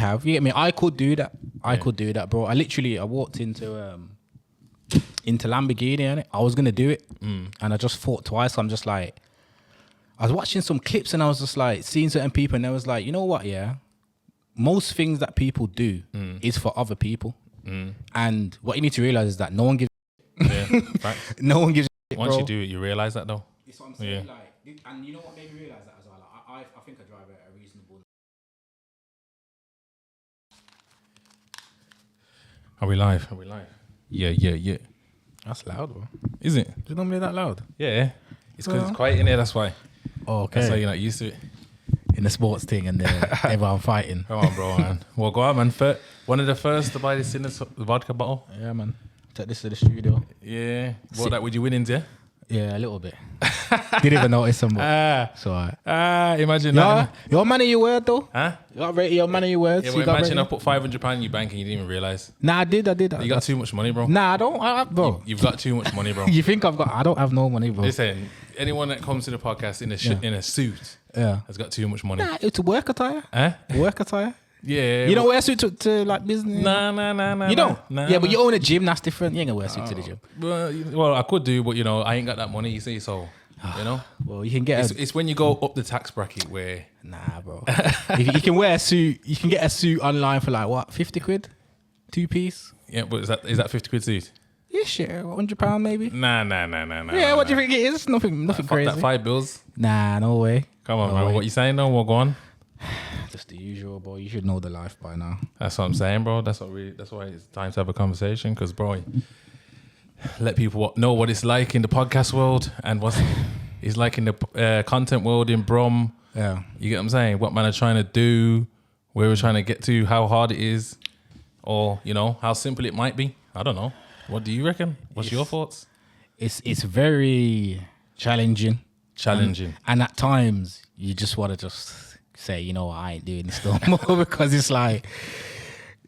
have. You get me? I could do that. I could do that, bro. I walked into Lamborghini, innit? I was gonna do it, and I just thought twice. I'm just like, I was watching some clips, and I was just like seeing certain people, and I was like, you know what? Yeah, most things that people do is for other people, and what you need to realize is that no one gives. No one gives. Once you do it, you realize that though. That's what I'm saying. Like, and you know what made me realize that as well. Like, I think I drive a reasonable. Are we live? Yeah. That's loud, bro. Is it? Is it normally that loud? Yeah. It's because it's quiet in here, that's why. Oh, okay. That's why you're not used to it. In the sports thing and everyone fighting. Come on, bro, man. Well, go on, man. One of the first to buy this in the vodka bottle. Yeah, man. Take this to the studio. Yeah. What, that with your winnings, yeah? Yeah, a little bit. Didn't even notice some. So imagine that. Your money you word though? Huh? Your money you word. Yeah, well, imagine I put £500 in your bank and you didn't even realise. Nah, I did. You got too much money, bro. Nah, I don't, bro. You've got too much money, bro. You think I don't have no money, bro. Listen, anyone that comes to the podcast in a suit has got too much money. Nah, it's work attire. Work attire. Yeah. You don't wear a suit to like business? Nah. You don't? Nah, yeah, but you own a gym, that's different. You ain't gonna wear a suit to the gym. Well, I could do, but I ain't got that money, you see, so, Well, you can get it's when you go up the tax bracket where... Nah, bro. you can wear a suit, you can get a suit online for like, what, 50 quid? 2-piece? Yeah, but is that 50 quid suit? Yeah, shit, £100 maybe? Nah. Yeah, what do you think it is? Nothing crazy. That £5. Nah, no way. Come on, man. What you saying though? Well, go on. Just the usual, bro. You should know the life by now. That's what I'm saying, bro. That's why it's time to have a conversation. Because, bro, let people know what it's like in the podcast world and what it's like in the content world in Brum. Yeah. You get what I'm saying? What man are trying to do, where we're trying to get to, how hard it is, or, how simple it might be. I don't know. What do you reckon? What's your thoughts? It's very challenging. And at times, you just want to just say, I ain't doing this no more because it's like,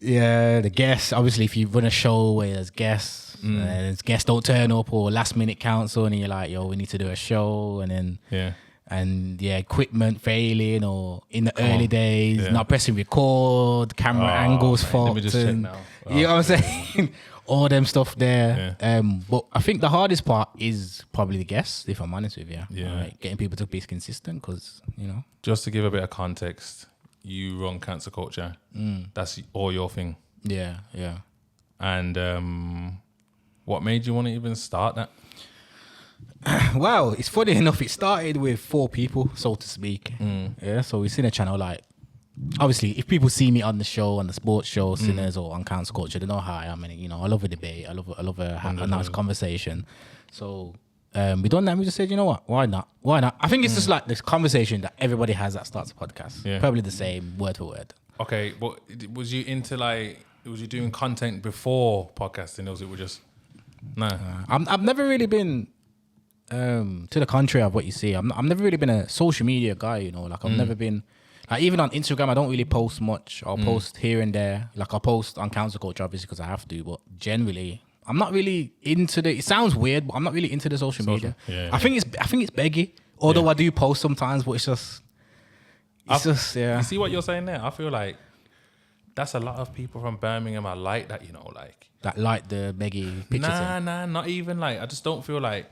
the guests, obviously if you run a show where there's guests and guests don't turn up or last minute cancel and you're like, we need to do a show and then equipment failing or in the early days not pressing record, camera angles fault. Let me just check now. You know what I'm saying? All them stuff there. But I think the hardest part is probably the guests, if I'm honest with you. Yeah. Right? Getting people to be consistent because, Just to give a bit of context, you run Cancer Culture. That's all your thing. Yeah. And what made you want to even start that? Well, it's funny enough, it started with 4 people, so to speak. Yeah, so we seen a channel like, obviously, if people see me on the show, on the sports show, Sinners, or on Council Culture, they know how I am. And, I love a debate. I love a nice conversation. So we done that and we just said, you know what? Why not? I think it's just like this conversation that everybody has that starts a podcast. Yeah. Probably the same, word for word. Okay, but was you doing content before podcasting, or was it just... No. I've never really been... to the contrary of what you see, I've never really been a social media guy, Like, I've never been... Like, even on Instagram, I don't really post much. I'll post here and there. Like, I'll post on Council Culture, obviously, because I have to. But generally, I'm not really into the... It sounds weird, but I'm not really into the social media. Yeah, I think it's beggy. Although I do post sometimes, but it's just... You see what you're saying there? I feel like that's a lot of people from Birmingham are like that, like... That like the beggy picture thing. Nah, not even like... I just don't feel like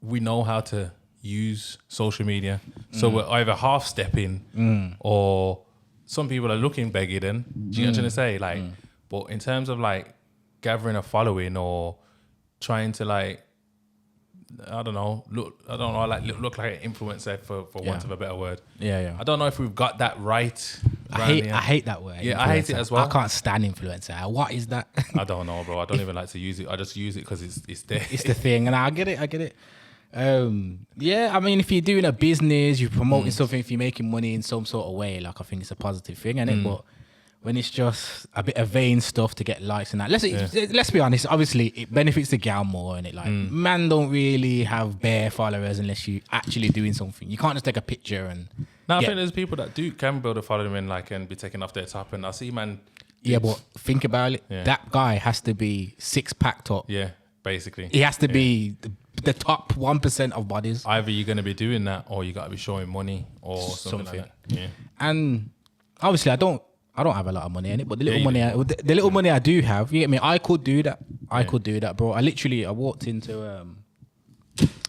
we know how to use social media. So we're either half stepping or some people are looking beggy then. Do you know what I'm trying to say? Like, but in terms of like gathering a following or trying to like, look like an influencer for want of a better word. Yeah. I don't know if we've got that right. I hate that word. Yeah, influencer. I hate it as well. I can't stand influencer. What is that? I don't know, bro. I don't even like to use it. I just use it because it's there. It's the thing, and I get it. I mean, if you're doing a business, you're promoting something, if you're making money in some sort of way, like I think it's a positive thing, isn't it? But when it's just a bit of vain stuff to get likes and that, let's be honest, obviously it benefits the gal more, and it like man don't really have bare followers unless you actually doing something. You can't just take a picture and. I think there's people that can build a following like and be taken off their top, and I see man. Yeah, but think about it. Yeah. That guy has to be 6-packed up. Yeah, basically. He has to be the top 1% of bodies. Either you're going to be doing that, or you got to be showing money, or something like that. Yeah. And obviously, I don't have a lot of money in it, but the little money I do have, you get me? I could do that. I could do that, bro. I walked into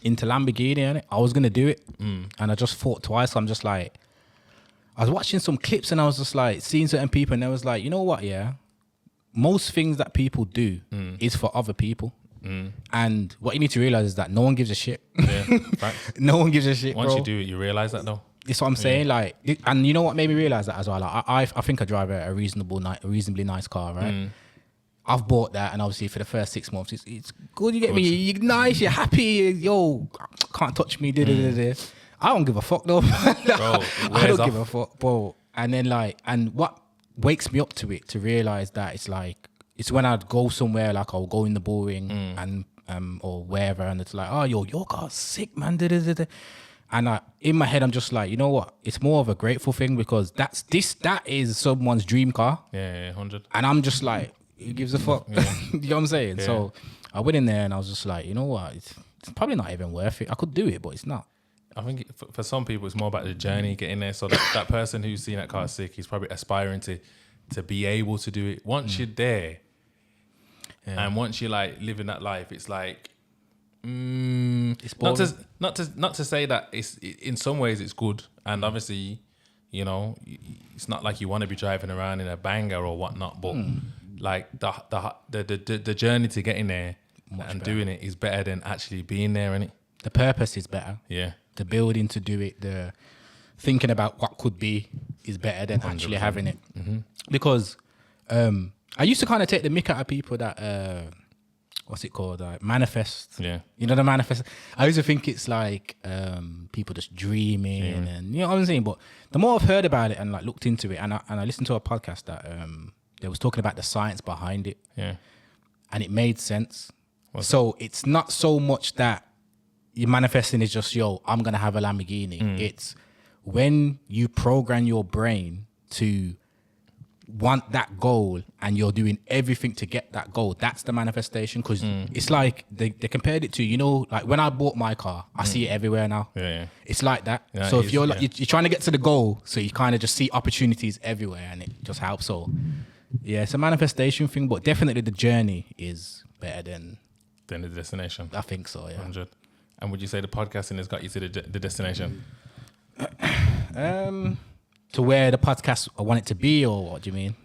Lamborghini, innit? I was gonna do it, and I just thought twice. I'm just like, I was watching some clips, and I was just like seeing certain people, and I was like, you know what? Yeah, most things that people do is for other people. And what you need to realize is that no one gives a shit. Yeah, no one gives a shit. Once bro. you do it, you realize that though. That's what I'm saying. Like, and you know what made me realize that as well. Like, I think I drive a reasonably nice car, right? I've bought that, and obviously for the first 6 months, it's good. You get me? You're nice. You're happy. Yo, can't touch me. I don't give a fuck though. Bro, I don't give a fuck, bro. And then and what wakes me up to it to realize that it's when I'd go somewhere, like I'll go in the boring and or wherever, and it's like, oh, yo, your car's sick, man. And in my head, I'm just like, you know what? It's more of a grateful thing because that is someone's dream car. Yeah, 100. And I'm just like, who gives a fuck? Yeah. You know what I'm saying? Yeah. So I went in there and I was just like, you know what? It's probably not even worth it. I could do it, but it's not. I think for some people, it's more about the journey, getting there. So that person who's seen that car sick, he's probably aspiring to be able to do it. Once you're there, and once you're like living that life, it's like, It's boring. not to say that in some ways it's good, and obviously, you know, it's not like you want to be driving around in a banger or whatnot, but like the journey to getting there and doing it is better than actually being there, innit? The purpose is better. Yeah. The building to do it, the thinking about what could be is better than 100%. Actually having it. Because I used to kind of take the mick out of people that what's it called? Manifest. Yeah. You know the manifest. I used to think it's like people just dreaming and you know what I'm saying. But the more I've heard about it and like looked into it, and I listened to a podcast that they was talking about the science behind it. Yeah. And it made sense. So it's not so much that you're manifesting is just, yo, I'm gonna have a Lamborghini. It's when you program your brain to want that goal and you're doing everything to get that goal, that's the manifestation. Because it's like they compared it to, you know, like when I bought my car, I see it everywhere now. Yeah. It's like that. Yeah, so if you're like you're trying to get to the goal, so you kind of just see opportunities everywhere and it just helps. So yeah, it's a manifestation thing, but definitely the journey is better than the destination. I think so, yeah. 100. And would you say the podcasting has got you to the destination? To where the podcast I want it to be, or what do you mean?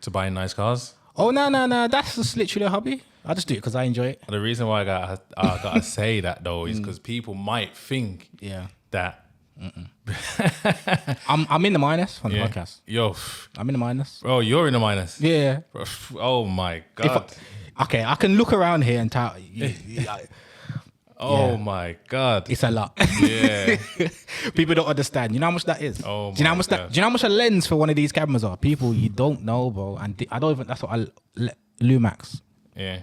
To buying nice cars? Oh no, that's just literally a hobby. I just do it because I enjoy it. The reason why I gotta say that though is because people might think that I'm in the minus on the podcast. Yo, I'm in the minus. Oh, you're in the minus. Yeah. Oh my god. Okay, I can look around here and tell. Oh my god, it's a lot. Yeah. People don't understand. You know how much that is? Oh do you know how much God. do you know how much a lens for one of these cameras are? People, you don't know, bro. And I don't even. That's what Lumax. Yeah.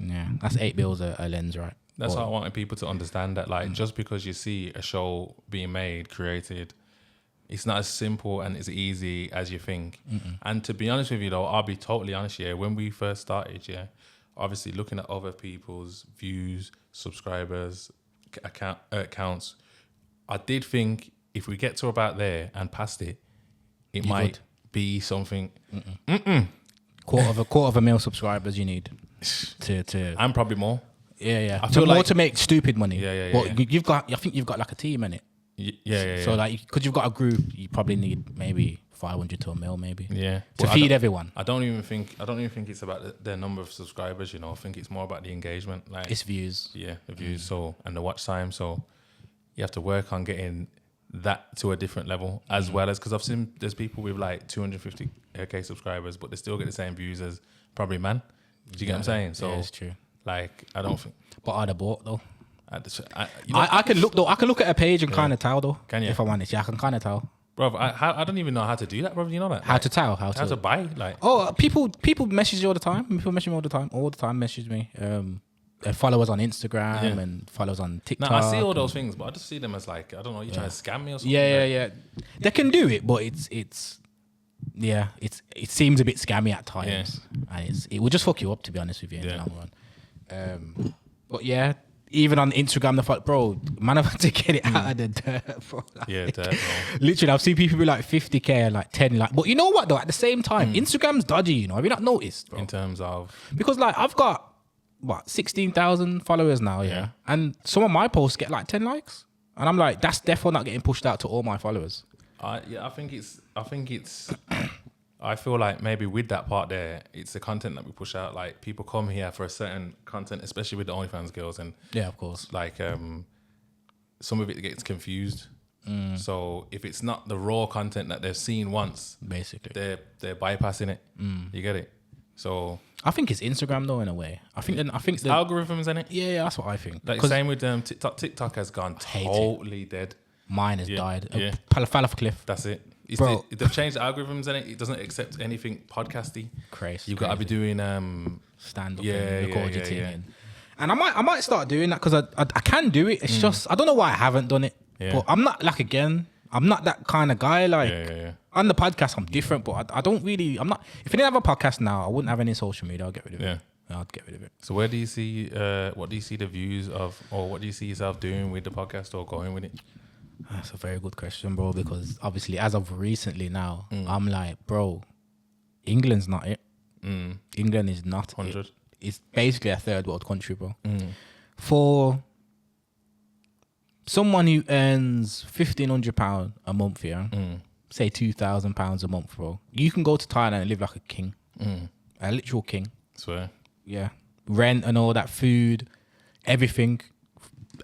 Yeah, that's $8 a lens, right? That's why I wanted people to understand that, like, just because you see a show being made, created, it's not as simple and as easy as you think. And to be honest with you, though, I'll be totally honest. Yeah, when we first started, obviously looking at other people's views, subscribers, accounts, I did think if we get to about there and past it, it might be something. Quarter of a mil subscribers you need to. And probably more. Yeah. I feel more like to make stupid money. Yeah. But you've got. I think you've got like a team in it. Yeah. So like, because you've got a group, you probably need maybe 500 to a mil, maybe. Yeah. To feed everyone. I don't even think it's about the number of subscribers. You know, I think it's more about the engagement. Like it's views. Yeah, the views. So and the watch time. So you have to work on getting that to a different level as well as, because I've seen there's people with like 250k subscribers, but they still get the same views as probably man. Do you get what I'm saying? So yeah, it's true. Like I don't think. But I'd have bought though. I can look though. I can look at a page and kind of tell though. Can you? If I want it, I can kind of tell. Bro, I don't even know how to do that, bro. You know that? How to tell? How to buy? Like, people message you all the time. People message me all the time. All the time message me. Followers on Instagram and followers on TikTok. No, I see all those things, but I just see them as like, I don't know, you trying to scam me or something. Yeah. They can do it, but it seems a bit scammy at times, and it will just fuck you up, to be honest with you. In the long run. But yeah, even on Instagram, the fact, bro, man, I've had to get it out of the dirt, bro. Like, Yeah, dirt, bro. literally, I've seen people be like 50K and like 10, like, but you know what though? At the same time, Instagram's dodgy, you know. Have you not noticed, bro? In terms of, Because like I've got 16,000 followers now, yeah, and some of my posts get like 10 likes, and I'm like, that's definitely not getting pushed out to all my followers. I think it's. I feel like maybe with that part there, it's the content that we push out. Like people come here for a certain content, especially with the OnlyFans girls, and Yeah, of course. like some of it gets confused. So if it's not the raw content that they've seen once, Basically, they're bypassing it. You get it? So I think it's Instagram though in a way. I think the algorithms in it. yeah, that's what I think. Like same with TikTok. TikTok has gone totally dead. Mine has died. Yeah. Fell off a cliff. That's it. Bro. They've changed the algorithms in it. It doesn't accept anything podcasty. Crazy. You've got to be doing stand up yeah, and record yeah, your thing. yeah. And I might start doing that because I can do it. It's just I don't know why I haven't done it. Yeah. But I'm not like I'm not that kind of guy. Like Yeah. on the podcast, I'm different. But I don't really. I'm not. If I didn't have a podcast now, I wouldn't have any social media. I'll get rid of it. Yeah, I'd get rid of it. So where do you see? What do you see the views of, or what do you see yourself doing with the podcast or going with it? That's a very good question, bro. Because obviously, as of recently now, I'm like, bro, England's not it. England is not 100. it. It's basically a third world country, bro. For someone who earns £1,500 a month here, say £2,000 a month, bro, you can go to Thailand and live like a king, a literal king. Swear. Yeah, rent and all that, food, everything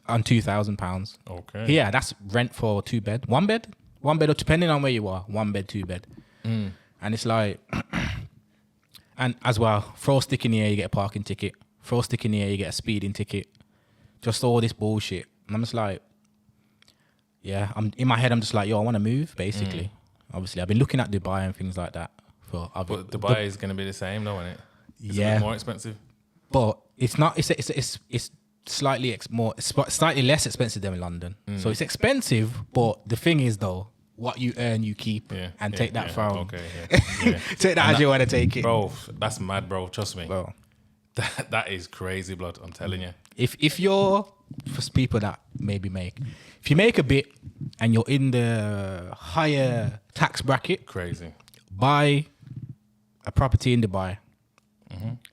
on £2,000. Okay. Yeah, that's rent for one bed, or depending on where you are, 1 bed, 2 bed. And it's like, and as well, throw a stick in the air, you get a parking ticket. Throw a stick in the air, you get a speeding ticket. Just all this bullshit. And I'm just like, yeah, I'm in my head, I'm just like, yo, I want to move, basically. Obviously, I've been looking at Dubai and things like that. But Dubai is going to be the same, though, isn't it? It's a Yeah. bit more expensive. But it's not. It's slightly slightly less expensive than London. So it's expensive. But the thing is, though, what you earn, you keep, and take that from. Okay. Yeah. Take that as you want to take it, Bro, that's mad, bro. Trust me. bro. That is crazy, blood. I'm telling you. If you're for people that maybe if you make a bit and you're in the higher tax bracket, Crazy. buy a property in Dubai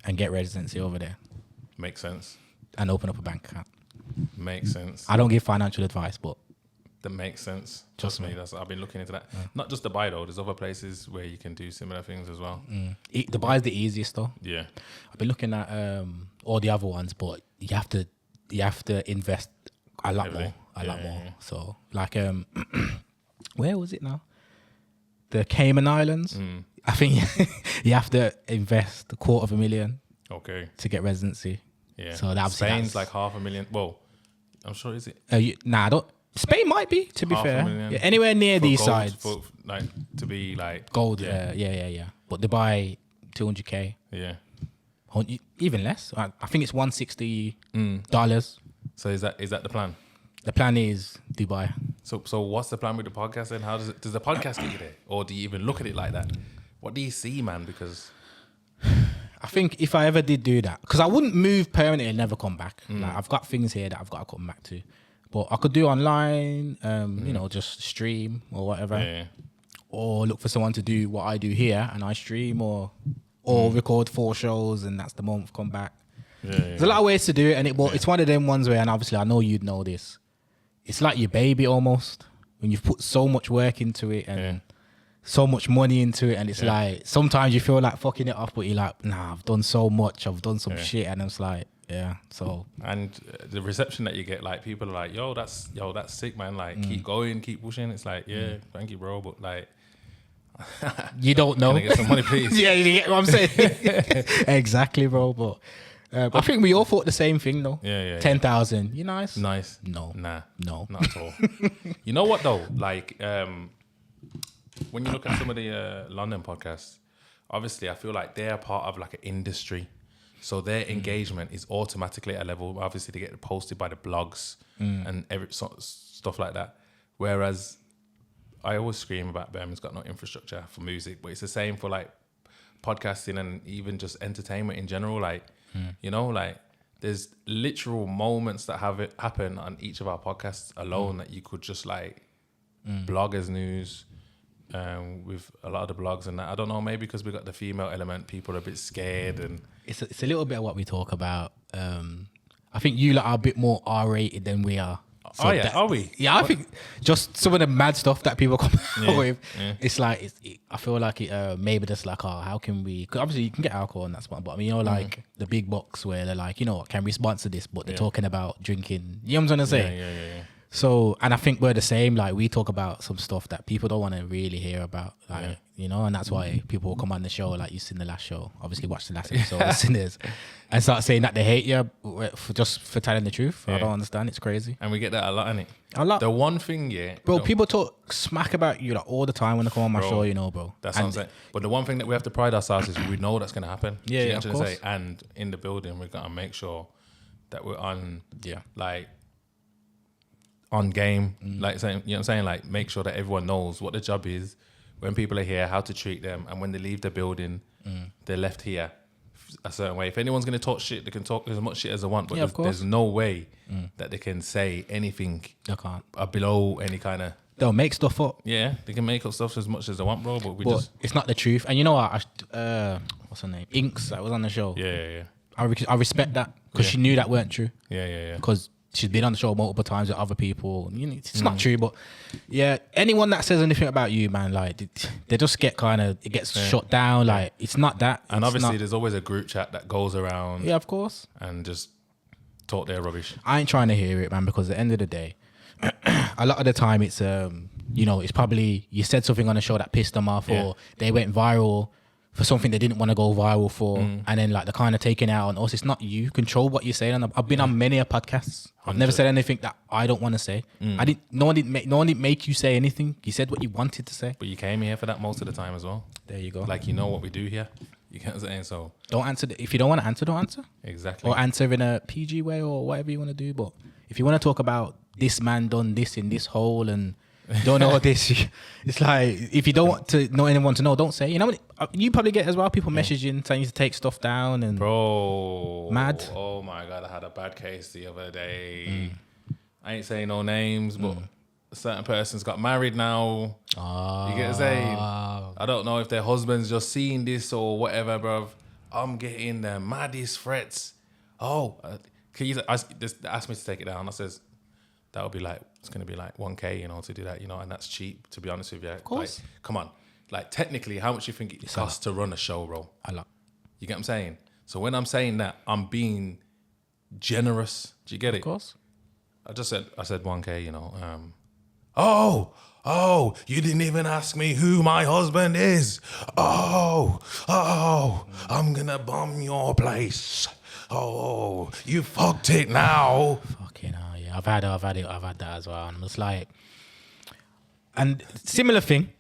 and get residency over there Makes sense. and open up a bank account. Makes sense. I don't give financial advice, but That makes sense. Trust me. I've been looking into that. Not just Dubai though. There's other places where you can do similar things as well. Dubai's the easiest though. Yeah. I've been looking at all the other ones, but you have to invest a lot Heavily. more. A lot Yeah, more. yeah. So like where was it now? The Cayman Islands. I think you have to invest $250,000 Okay. to get residency. Yeah. So that's Spain's like $500,000. Well, I'm sure is it I don't. Spain might be, to be fair. $500,000 Yeah, anywhere near for these gold, sides. for, like to be like Gold. Yeah. Yeah. But Dubai, 200K. Yeah. Even less. I think it's $160. So is that the plan? The plan is Dubai. So what's the plan with the podcast then? How does the podcast get you there, or do you even look at it like that? What do you see, man? Because I think if I ever did do that, because I wouldn't move permanently and never come back. Like, I've got things here that I've got to come back to. But I could do online, just stream or whatever. yeah. Or look for someone to do what I do here and I stream, or record 4 shows and that's the month, come back. There's a lot of ways to do it, and it's one of them ones where, and obviously I know you'd know this, it's like your baby almost, when you've put so much work into it and so much money into it, and it's like sometimes you feel like fucking it off, but you're like, nah, I've done so much, I've done some shit, and it's like, so. And the reception that you get, like people are like, yo, that's sick, man. Like keep going, keep pushing. It's like, thank you, bro, but like, you don't know. can I get some money, please? Yeah, you get what I'm saying. Exactly, bro. But I think we all thought the same thing, though. Yeah. 10,000. You nice? Nice. No. Nah. No. Not at all. You know what though? Like, when you look at some of the London podcasts, obviously I feel like they're part of like an industry. So their engagement is automatically at a level. Obviously they get posted by the blogs and stuff like that. Whereas I always scream about Birmingham's got no infrastructure for music, but it's the same for like podcasting and even just entertainment in general. Like, like there's literal moments that have it happen on each of our podcasts alone that you could just like bloggers news with a lot of the blogs and that. I don't know, maybe because we got the female element, people are a bit scared, and it's a little bit of what we talk about. I think you lot are a bit more R-rated than we are. So are we? Yeah, I think just some of the mad stuff that people come out with. Yeah. It's like I feel like it. Maybe just like, how can we? Because obviously you can get alcohol and that's one, but I mean, like the big box where they're like, what, can we sponsor this? But they're talking about drinking. You know what I'm trying to say? Yeah. So, and I think we're the same. Like we talk about some stuff that people don't want to really hear about. Like and that's why people will come on the show. Like you seen the last show. Obviously, watch the last episode, listeners, and start saying that they hate you for telling the truth. I don't understand. It's crazy. And we get that a lot, innit? A lot. The one thing, bro. People talk smack about you like all the time when they come on my show. Bro. That's what I'm saying. But the one thing that we have to pride ourselves is we know that's going to happen. Yeah, of course. And in the building, we've got to make sure that we're on. Like. On game, like saying, you know what I'm saying? Like make sure that everyone knows what the job is, when people are here, how to treat them, and when they leave the building, they're left here a certain way. If anyone's going to talk shit, they can talk as much shit as they want, but there's no way that they can say anything below any kind of... They'll make stuff up. Yeah, they can make up stuff as much as they want, bro, but it's not the truth. And you know what? What's her name? Inks, that was on the show. Yeah. I respect that, because she knew that weren't true. Yeah. Because she's been on the show multiple times with other people. It's not true, but anyone that says anything about you, man, like they just get it gets shut down. Like it's not that. And obviously, there's always a group chat that goes around. Yeah, of course. And just talk their rubbish. I ain't trying to hear it, man, because at the end of the day, a lot of the time it's it's probably you said something on a show that pissed them off, or they went viral for something they didn't want to go viral for, and then like they're kind of taking it out on us. It's not you. Control what you say. And I've been on many podcasts. I've never said anything that I don't want to say. No one didn't make you say anything. You said what you wanted to say. But you came here for that most of the time as well. There you go. Like you know what we do here. You get what I'm saying? So don't answer. If you don't want to answer, don't answer. Exactly. Or answer in a PG way or whatever you want to do. But if you want to talk about this man done this in this hole and don't know this, it's like if you don't want to know anyone to know, don't say. You know what you probably get as well, people messaging saying you to take stuff down and mad. Oh my god, I had a bad case the other day. I ain't saying no names, but a certain person's got married now. You get what I'm saying? I don't know if their husband's just seeing this or whatever, bruv. I'm getting the maddest threats. Can you just ask me to take it down? I says that would be like, it's going to be like 1K, to do that, and that's cheap, to be honest with you. Of course. Like, come on. Like, technically, how much do you think it costs to run a show, bro? A lot. You get what I'm saying? So when I'm saying that, I'm being generous. Do you get it? Of course. I said 1K, you didn't even ask me who my husband is. I'm going to bomb your place. You fucked it now. Fucking hell, yeah. I've had that as well. And I'm just like, and similar thing,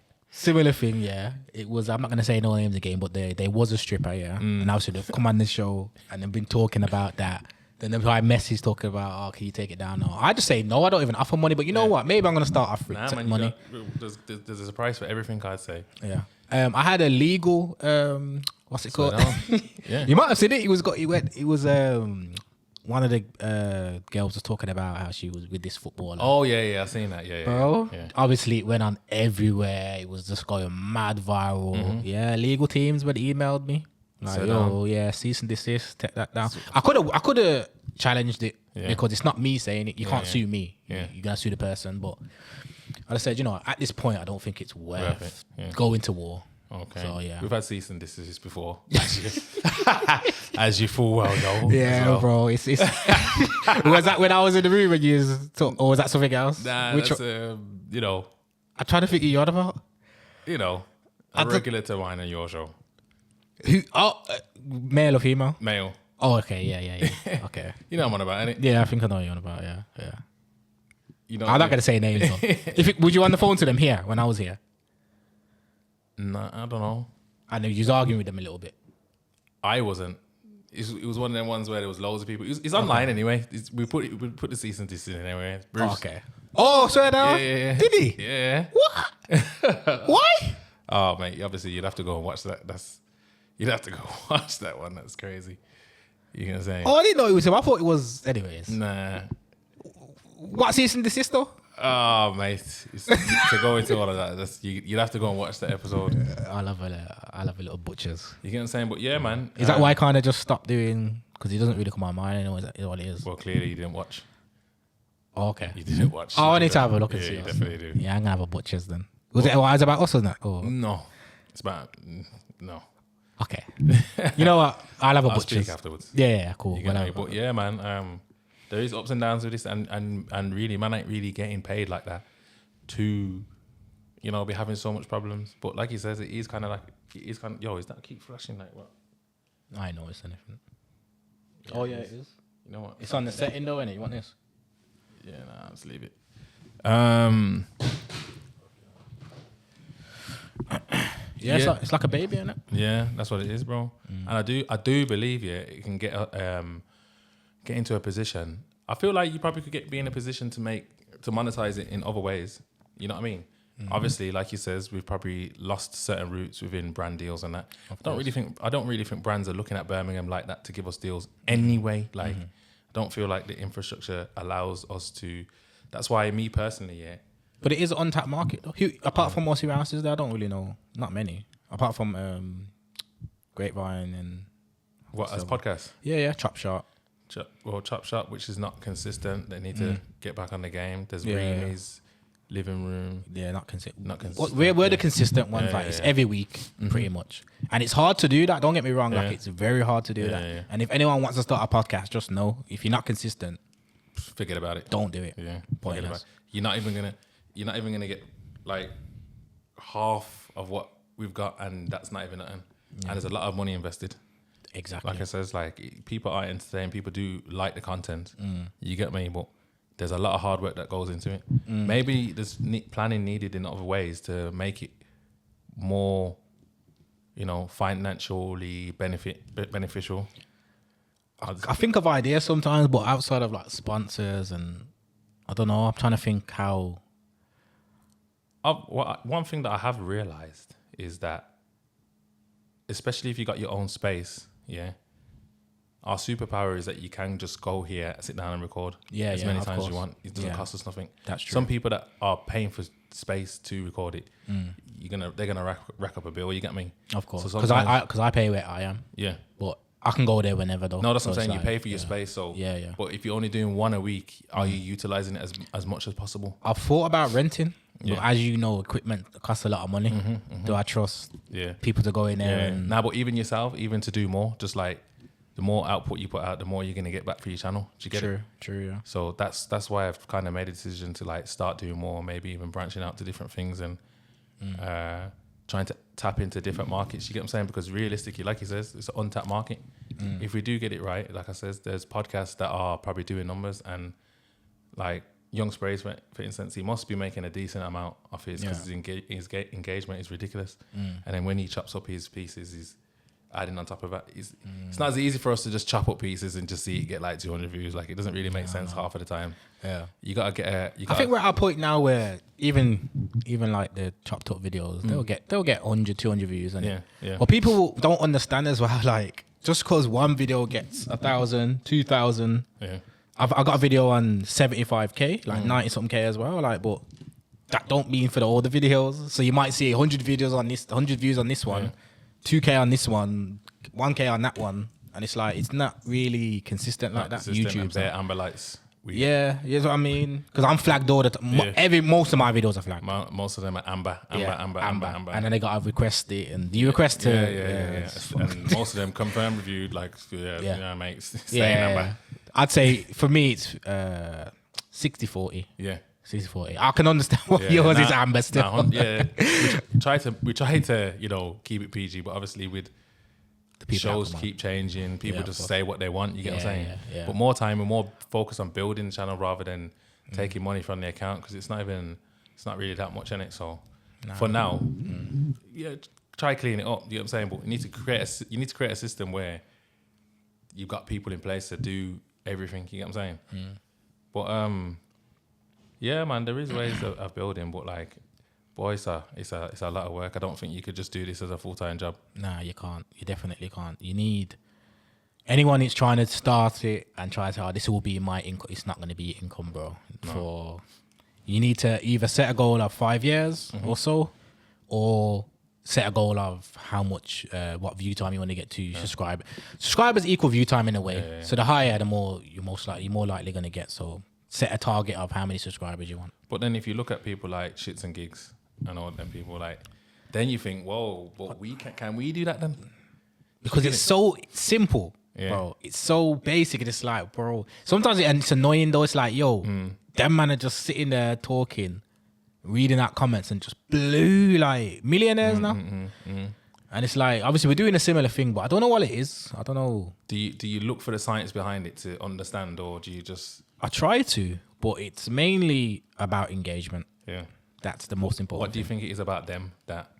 yeah. It was, I'm not gonna say no names again, but there was a stripper, yeah. And obviously they've come on the show and they've been talking about that. Then they've got a message talking about, can you take it down? No, I just say no. I don't even offer money, but you know what? Maybe I'm gonna start offering money. There's a price for everything, I'd say. Yeah. I had a legal what's it called? Yeah. You might have seen it. It was one of the girls was talking about how she was with this footballer. Oh yeah, I've seen that. Yeah, bro. Yeah. Obviously, it went on everywhere. It was just going mad viral. Yeah, legal teams would emailed me like, cease and desist, take that down. I could have challenged it because it's not me saying it. You can't sue me. Yeah. You're gonna sue the person. But I said, at this point, I don't think it's worth going to war. Okay. So yeah, we've had cease and desist before, as you full well know. Yeah, bro. It's was that when I was in the room when you was or was that something else? Nah, Which that's I'm trying to figure you out about. A regular to mine on your show. Who? Male or female? Male. Oh, okay. Yeah. Okay. You know what I'm on about, innit? Yeah, I think I know what you're on about. Yeah. I'm not gonna say names. Would you on the phone to them here when I was here? No, I don't know. I know you was arguing with them a little bit. I wasn't. It was one of them ones where there was loads of people. It's online anyway. We put the cease and desist in anyway. Bruce. Okay. Oh, swear down. Yeah. Did he? Yeah. What? Why? Oh, mate. Obviously, you'd have to go and watch that. You'd have to go watch that one. That's crazy. You know what I'm saying? Oh, I didn't know it was him. I thought it was. Anyways. Nah. What's cease and desist though? Oh, mate. To go into all of that, you'd have to go and watch the episode. I love a little butchers. You get what I'm saying? But yeah, man. Is that why I kind of just stopped doing? Because he doesn't really come on my mind anymore. Is that what it is? Well, clearly you didn't watch. Oh, okay. You didn't watch. Oh, I need to have a look and see. You definitely do. Yeah, I'm gonna have a butchers then. Was it about us or not? Oh. No. It's about... No. Okay. You know what? I'll have a I'll butchers speak afterwards. Yeah, cool. You get me? But yeah, man, there is ups and downs with this, and really, man ain't really getting paid like that to, you know, be having so much problems. But like he says, it is kind of like, is that keep flashing like what? I know it's anything. Yeah, oh yeah, it is. You know what? It's on the setting though, innit? You want this? Yeah, nah, just leave it. Yeah, it's like a baby, isn't it? Yeah, that's what it is, bro. And I do believe it can get into a position. I feel like you probably could be in a position to monetize it in other ways. You know what I mean? Obviously, like he says, we've probably lost certain routes within brand deals and that. I don't really think brands are looking at Birmingham like that to give us deals anyway. Like, I don't feel like the infrastructure allows us to. That's why me personally, yeah. But it is an untapped market though. Apart from what's else is there, I don't really know. Not many. Apart from Grapevine and what as podcasts. Yeah, Chop Shop. Chop Shop, which is not consistent. They need to get back on the game. There's Reamy's, Living Room. Yeah, not consistent. Not consistent. We're the consistent ones. It's every week, pretty much. And it's hard to do that. Don't get me wrong. Like, it's very hard to do that. Yeah. And if anyone wants to start a podcast, just know, if you're not consistent, forget about it. Don't do it. Yeah, forget about it. You're not even gonna get like half of what we've got, and that's not even nothing. And there's a lot of money invested. Exactly. Like I says, like people are entertained, people do like the content. You get me? But there's a lot of hard work that goes into it. Maybe there's planning needed in other ways to make it more, you know, financially beneficial. I think of ideas sometimes, but outside of like sponsors and I don't know, I'm trying to think how. One thing that I have realized is that, especially if you got your own space, our superpower is that you can just go here, sit down and record as many times as you want. It doesn't cost us nothing. That's true. Some people that are paying for space to record it, they're gonna rack up a bill. You get me? Of course. Because I pay where I am. Yeah. But I can go there whenever though. No, that's what I'm saying. You pay for your space, so yeah. But if you're only doing one a week, are you utilizing it as much as possible? I've thought about renting. Yeah. But as you know, equipment costs a lot of money. Do I trust people to go in there? Nah, but even yourself, even to do more, just like the more output you put out, the more you're gonna get back for your channel. Do you get it? True, yeah. So that's why I've kind of made a decision to like start doing more, maybe even branching out to different things and trying to tap into different markets. You get what I'm saying? Because realistically, like he says, it's an untapped market. If we do get it right, like I says, there's podcasts that are probably doing numbers, and like Young Sprays, for instance, he must be making a decent amount of his because his engagement is ridiculous. And then when he chops up his pieces, he's adding on top of that. It's not as easy for us to just chop up pieces and just see it get like 200 views. Like, it doesn't really make sense half of the time. Yeah, you gotta get. I think we're at a point now where even like the chopped up videos, they'll get 100, 200 views. And well, people don't understand as well. Like, just because one video gets 1,000, 2,000. Yeah. I've got a video on 75k, like 90 something k as well. Like, but that don't mean for all the videos. So you might see 100 videos on this, 100 views on this one, 2k on this one, 1k on that one, and it's like it's not really consistent like that. YouTube, bare amber lights. Yeah, you know what I mean? Because I'm flagged all the time. Most of my videos are flagged. Most of them are amber. And then they got to request it, and do you request to? Yeah. And most of them confirm reviewed, like mate, amber. I'd say for me it's 60-40. Yeah. 60-40. I can understand what yours is amber still. We try to, you know, keep it PG, but obviously with the shows keep changing, people just say what they want, you get what I'm saying? Yeah. But more time and more focus on building the channel rather than taking money from the account, because it's not really that much in it. So for now, try clean it up, you know what I'm saying? But you need to create a system where you've got people in place to do everything, you get what I'm saying? But yeah, man, there is ways of building, but like, boy, it's a lot of work. I don't think you could just do this as a full-time job. Nah, you can't. You definitely can't. You need anyone that's trying to start it and try to, this will be my income. It's not going to be income, bro. No. You need to either set a goal of 5 years or so, or set a goal of how much, what view time you want to get to subscribe. Subscribers equal view time in a way. Yeah. So the higher, the more you're more likely going to get. So set a target of how many subscribers you want. But then if you look at people like Shits and Gigs and all them people, like, then you think, whoa, but can we do that then? Because it's so simple, bro. It's so basic. It's like, bro, sometimes it's annoying though. It's like, yo, them man are just sitting there talking, reading out comments and just blew like millionaires now. And it's like, obviously we're doing a similar thing, but I don't know what it is. I don't know. Do you look for the science behind it to understand, or do you just... I try to, but it's mainly about engagement. Yeah. That's the most important What do you think it is about them that...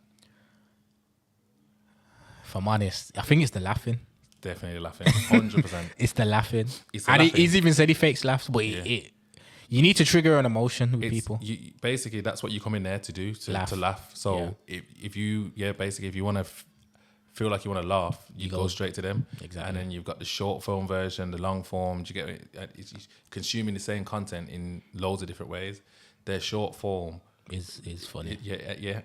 If I'm honest, I think it's the laughing. Definitely laughing, 100%. It's the laughing. He's even said he fakes laughs, but you need to trigger an emotion with people. Basically, that's what you come in there to do, to laugh. So if you want to feel like you want to laugh, you go straight to them. Exactly. And then you've got the short form version, the long form. You get it? It's consuming the same content in loads of different ways. Their short form is funny.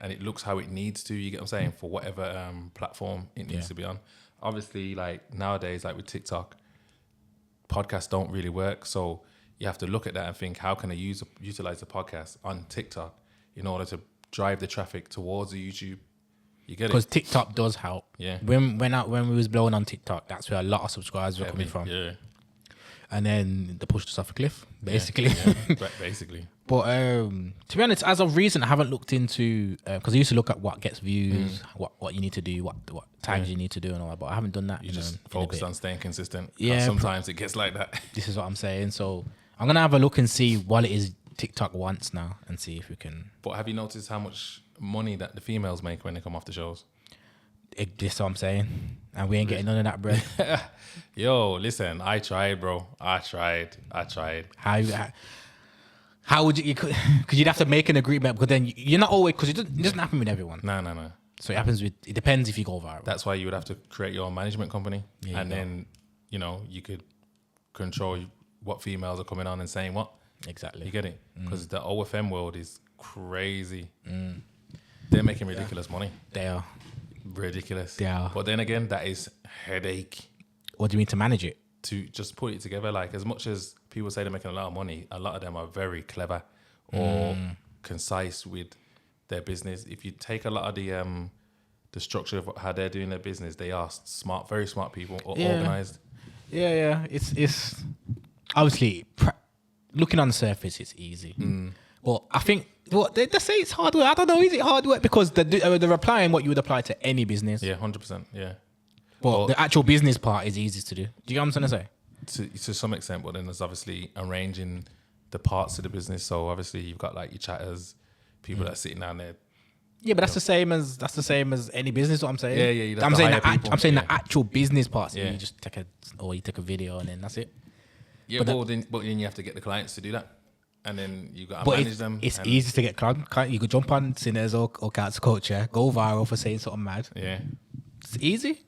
And it looks how it needs to. You get what I'm saying? For whatever platform it needs to be on. Obviously, like nowadays, like with TikTok, podcasts don't really work. So you have to look at that and think, how can I utilize the podcast on TikTok in order to drive the traffic towards the YouTube? You get it? Because TikTok does help. Yeah. When we was blowing on TikTok, that's where a lot of subscribers were coming from. Yeah. And then they pushed us off a cliff, basically. Yeah, basically. But to be honest, as of recent, I haven't looked into, because I used to look at what gets views, what you need to do, what tags you need to do and all that, but I haven't done that. You just focus on staying consistent. Yeah. Sometimes it gets like that. This is what I'm saying. So I'm going to have a look and see what it is TikTok wants now and see if we can. But have you noticed how much money that the females make when they come off the shows? This is what I'm saying. And we ain't getting none of that bread. Yo, listen, I tried, bro. I tried. How would you? Because you'd have to make an agreement, but then you're not always, because it doesn't happen with everyone. No. So it happens with, it depends if you go viral. That's why you would have to create your own management company. Yeah, and then, you could control what females are coming on and saying what. Exactly. You get it? Because the OFM world is crazy. They're making ridiculous money. They are. Ridiculous. They are. But then again, that is headache. What do you mean to manage it? To just put it together. Like, as much as people say they're making a lot of money, a lot of them are very clever or concise with their business. If you take a lot of the structure of how they're doing their business, they are smart, very smart people, or organized. Yeah. It's obviously looking on the surface, it's easy. Well, I think they say it's hard work. I don't know, is it hard work? Because they're applying what you would apply to any business. Yeah, 100%. Yeah. But the actual business part is easy to do. Do you get what I'm trying to say? To some extent, but then there's obviously arranging the parts of the business. So obviously you've got like your chatters, people that are sitting down there. Yeah, but that's the same as any business. What I'm saying. Yeah. I'm saying the actual business parts. Yeah. You just take a video and then that's it. Yeah, but then you have to get the clients to do that, and then you got to manage them. It's easy to get clients. You could jump on Sinners or Couch Culture, go viral for saying something mad. Yeah, it's easy.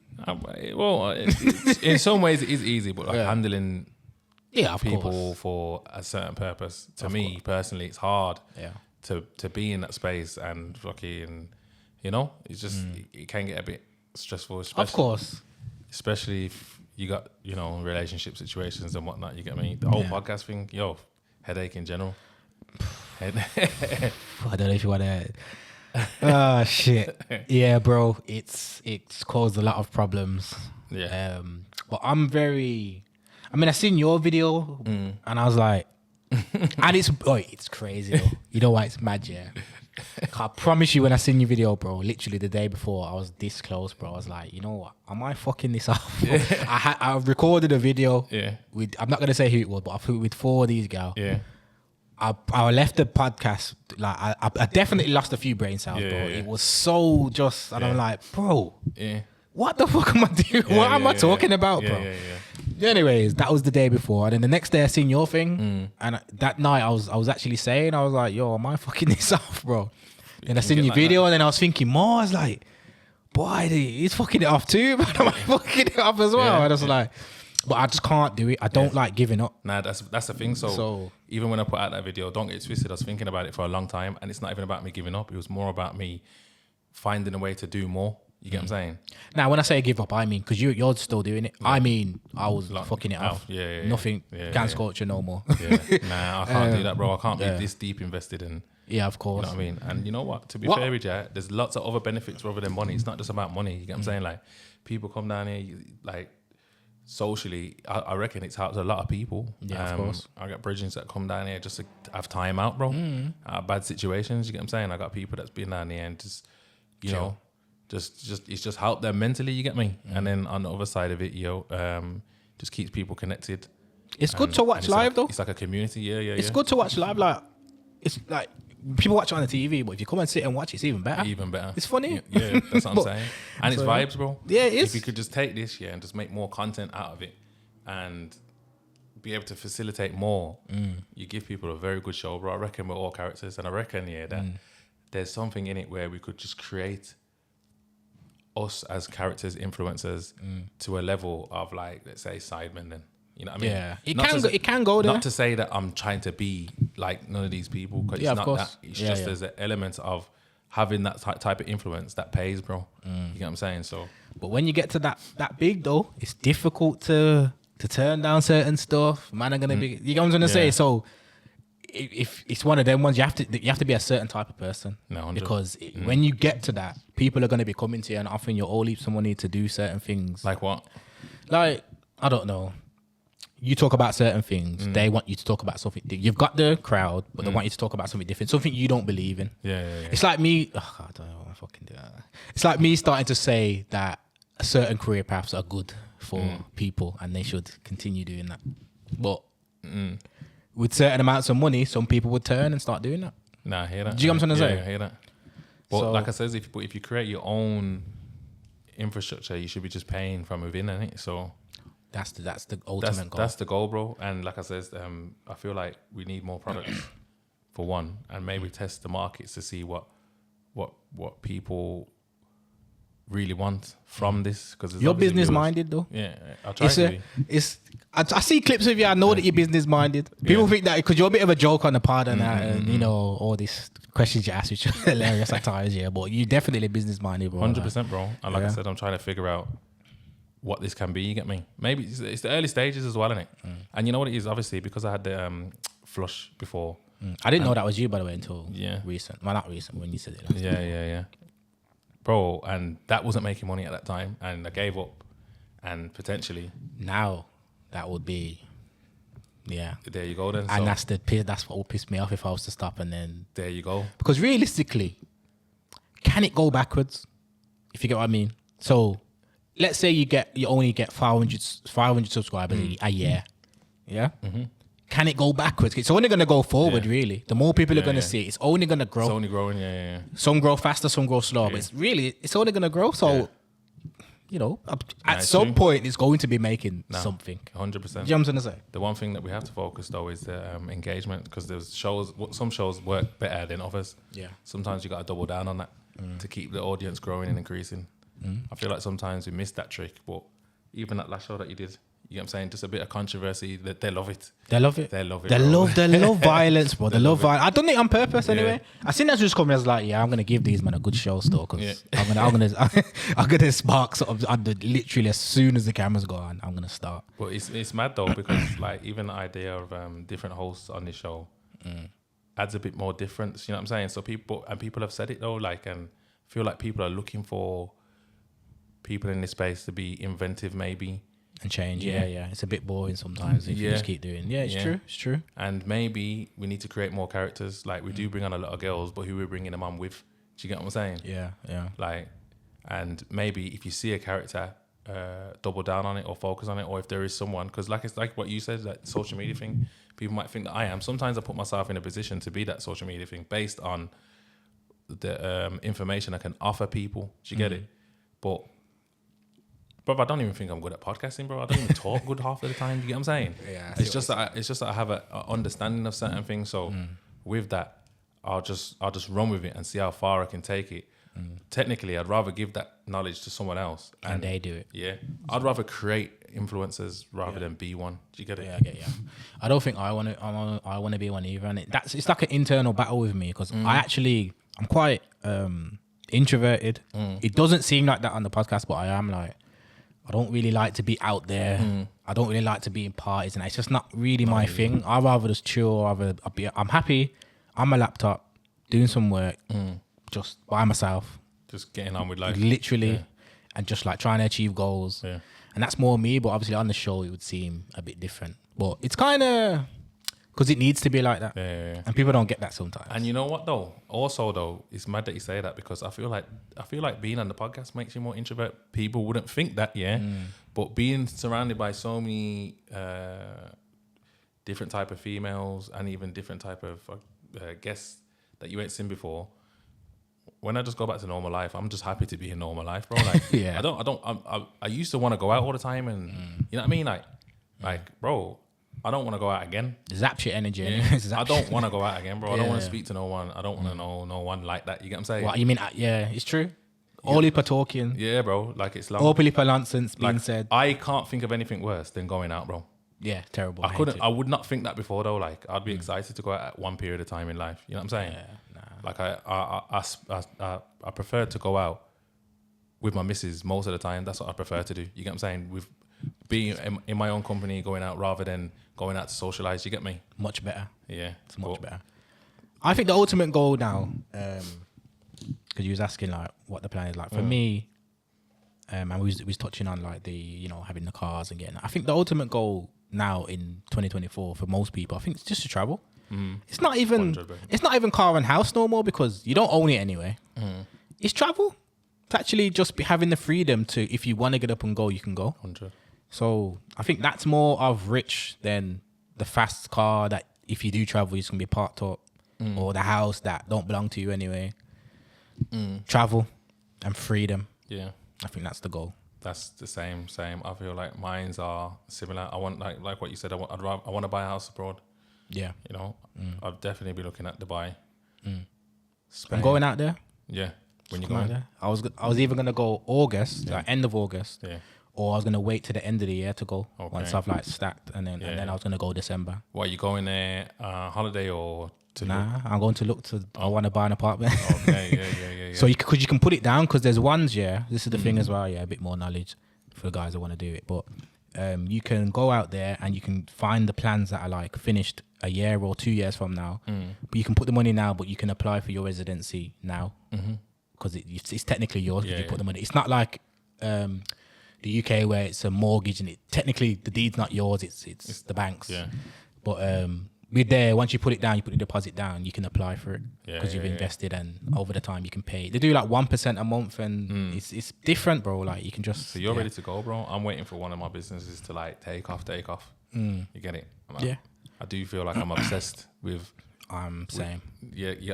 In some ways it is easy, but like handling people course. For a certain purpose, to me personally, it's hard. Yeah. To be in that space and fucking, it's just it can get a bit stressful. Of course, especially if you got relationship situations and whatnot. You get me? The whole podcast thing, headache in general. I don't know if you want to. Oh shit! Yeah, bro, it's caused a lot of problems. Yeah. But I seen your video and I was like, and it's crazy though. You know why it's mad? Yeah. I promise you, when I seen your video, bro, literally the day before, I was this close, bro. I was like, you know what? Am I fucking this up? I recorded a video. Yeah. I'm not gonna say who it was, but I put with 4 of these girls. Yeah. I left the podcast, like I definitely lost a few brain cells, bro. Yeah. It was so just, and I'm like, bro, what the fuck am I doing? What am I talking about, bro? Yeah. Anyways, that was the day before, and then the next day I seen your thing, and that night I was actually saying, I was like, yo, am I fucking this off, bro? Then I seen your video, and then I was thinking more. I was like, boy, he's fucking it off too, man. Am I fucking it off as well? And I was like, But I just can't do it. I don't like giving up. Nah, that's the thing. So even when I put out that video, don't get twisted. I was thinking about it for a long time, and it's not even about me giving up. It was more about me finding a way to do more. You get what I'm saying? Now, when I say give up, I mean because you're still doing it. Yeah. I mean, I was fucking it off. Nothing. Can't sculpture no more. Nah, I can't do that, bro. I can't be this deep invested in. Yeah, of course. You know what I mean? And you know what? To be fair with you, there's lots of other benefits rather than money. It's not just about money. You get what I'm saying? Like, people come down here, like, socially, I reckon it's helped a lot of people. Yeah, of course. I got bridgings that come down here just to have time out, bro. Bad situations, you get what I'm saying? I got people that's been down here and just, you know, just it's just helped them mentally, you get me? And then on the other side of it, just keeps people connected. It's good to watch live, though. It's like a community, It's good to watch live, like, it's like, people watch it on the TV, but if you come and sit and watch, it's even better. Even better. It's funny. Yeah, that's what I'm saying. And it's vibes, bro. Yeah, it is. If you could just take this, and just make more content out of it and be able to facilitate more, you give people a very good show, bro. I reckon we're all characters. And I reckon, that there's something in it where we could just create us as characters, influencers, to a level of, like, let's say, Sidemen then. You know what I mean? Yeah, it can go there. Not to say that I'm trying to be like none of these people, because it's not that. It's just there's an element of having that type of influence that pays, bro. You get what I'm saying? So, but when you get to that big though, it's difficult to turn down certain stuff. Man, are gonna be. You know what I'm gonna say? So, if it's one of them ones, you have to be a certain type of person. No, because when you get to that, people are gonna be coming to you and offering you all heaps of money to do certain things. Like what? Like, I don't know. You talk about certain things, they want you to talk about something. You've got the crowd, but they want you to talk about something different, something you don't believe in. Yeah. It's like me. I don't know. I fucking do that. It's like me starting to say that certain career paths are good for people and they should continue doing that. But with certain amounts of money, some people would turn and start doing that. Nah, I hear that. Do you know what I'm trying to say? Yeah, I hear that. But like I said, if you create your own infrastructure, you should be just paying from within, innit? So. That's the ultimate goal. That's the goal, bro. And like I said, I feel like we need more products for one, and maybe test the markets to see what people really want from this. Because you're business minded, though. Yeah, I try to be. I see clips of you. I know that you're business minded. People think that because you're a bit of a joke on the pod and that, and you know all these questions you ask, which are hilarious at times. Yeah, but you definitely business minded, bro. 100%, bro. And like I said, I'm trying to figure out what this can be, you get me? Maybe it's the early stages as well, isn't it? And you know what it is, obviously, because I had the flush before. I didn't know that was you, by the way, until recent. Well, not recent, when you said it. Yeah. Bro, and that wasn't making money at that time, and I gave up, and potentially... Now, that would be... Yeah. There you go then. And that's what would piss me off if I was to stop and then... There you go. Because realistically, can it go backwards? If you get what I mean? So... Let's say you only get 500 subscribers a year. Yeah? Can it go backwards? It's only going to go forward, really. The more people are going to see it, it's only going to grow. It's only growing, yeah. Some grow faster, some grow slower. But it's only going to grow. So, you know, at some point, it's going to be making something. 100%. You know what I'm going to say? The one thing that we have to focus, though, is the engagement. Because some shows work better than others. Yeah. Sometimes you got to double down on that to keep the audience growing and increasing. I feel like sometimes we miss that trick, but even that last show that you did, you know what I'm saying, just a bit of controversy, they love it. They love it. They love it. They love violence, bro. They love violence. I done it on purpose anyway. I think that's just coming as like, I'm gonna give these men a good show still, because I'm gonna spark sort of literally as soon as the cameras go on, I'm gonna start. But it's mad though, because like even the idea of different hosts on this show adds a bit more difference. You know what I'm saying? So people have said it though, like, and I feel like people are looking for people in this space to be inventive, maybe, and change. Yeah. It's a bit boring sometimes if you just keep doing. Yeah, it's true. And maybe we need to create more characters. Like we do bring on a lot of girls, but who we're bringing them on with? Do you get what I'm saying? Yeah. Like, and maybe if you see a character, double down on it or focus on it, or if there is someone, because it's like what you said, that social media thing. People might think that I am. Sometimes I put myself in a position to be that social media thing based on the information I can offer people. Do you get it? But bro, I don't even think I'm good at podcasting, bro. I don't even talk good half of the time. You get what I'm saying? Yeah. It's just that I have a understanding of certain things. So with that, I'll just run with it and see how far I can take it. Technically, I'd rather give that knowledge to someone else and they do it. Yeah, I'd rather create influencers rather than be one. Do you get it? Yeah, I get you. I don't think I want to be one either, and it's like an internal battle with me because I'm quite introverted. It doesn't seem like that on the podcast, but I am like, I don't really like to be out there. I don't really like to be in parties, and it's just not really my thing. I'd rather just chill. I'm happy on my laptop doing some work, just by myself, just getting on with life, literally, and just like trying to achieve goals. Yeah. And that's more me. But obviously on the show, it would seem a bit different. But it's kind of because it needs to be like that, and people don't get that sometimes. And you know what though? Also though, it's mad that you say that because I feel like being on the podcast makes you more introvert. People wouldn't think that, but being surrounded by so many different type of females and even different type of guests that you ain't seen before. When I just go back to normal life, I'm just happy to be in normal life, bro. Like, I used to want to go out all the time, and you know what I mean, like, bro. I don't want to go out again. Zap your energy. Yeah. I don't want to go out again, bro. I don't want to speak to no one. I don't want to know no one like that. You get what I'm saying? What you mean? Yeah, it's true. All people talking. Yeah, bro. Like it's long. All people nonsense being said. I can't think of anything worse than going out, bro. Yeah, terrible. I would not think that before though. Like I'd be excited to go out at one period of time in life. You know what I'm saying? Yeah, nah. Like I prefer to go out with my missus most of the time. That's what I prefer to do. You get what I'm saying? With being in my own company, going out rather than going out to socialize. You get me? Much better. Yeah, it's much better. I think the ultimate goal now, because you was asking like what the plan is like for me, and we was touching on like the having the cars and getting. I think the ultimate goal now in 2024 for most people, I think it's just to travel. It's not even car and house no more because you don't own it anyway. It's travel. It's actually just having the freedom to, if you want to get up and go, you can go. 100. So I think that's more of rich than the fast car that if you do travel, it's going to be parked up, or the house that don't belong to you anyway. Travel and freedom. Yeah. I think that's the goal. That's the same. I feel like mines are similar. I want like what you said. I want to buy a house abroad. Yeah. I'd definitely be looking at Dubai. I'm going out there. Yeah. When you going there? I was either going to go August, like end of August. Yeah. Or I was going to wait to the end of the year to go once I've like stacked, and then I was going to go December. What, are you going there holiday or to look? I'm going to look to. I want to buy an apartment. Okay, yeah. So you can put it down because there's ones. This is the thing as well. Yeah, a bit more knowledge for the guys that want to do it. But you can go out there and you can find the plans that are like finished a year or 2 years from now. But you can put the money now, but you can apply for your residency now because it's technically yours because you put the money. It's not like. The UK where it's a mortgage and technically the deed's not yours, it's the bank's. Yeah. But with there, once you put it down, you put the deposit down, you can apply for it because you've invested, and over the time you can pay. They do like 1% a month, and it's different, bro. Like you can just. So you're ready to go, bro. I'm waiting for one of my businesses to like take off. You get it? I do feel like I'm obsessed with. Same.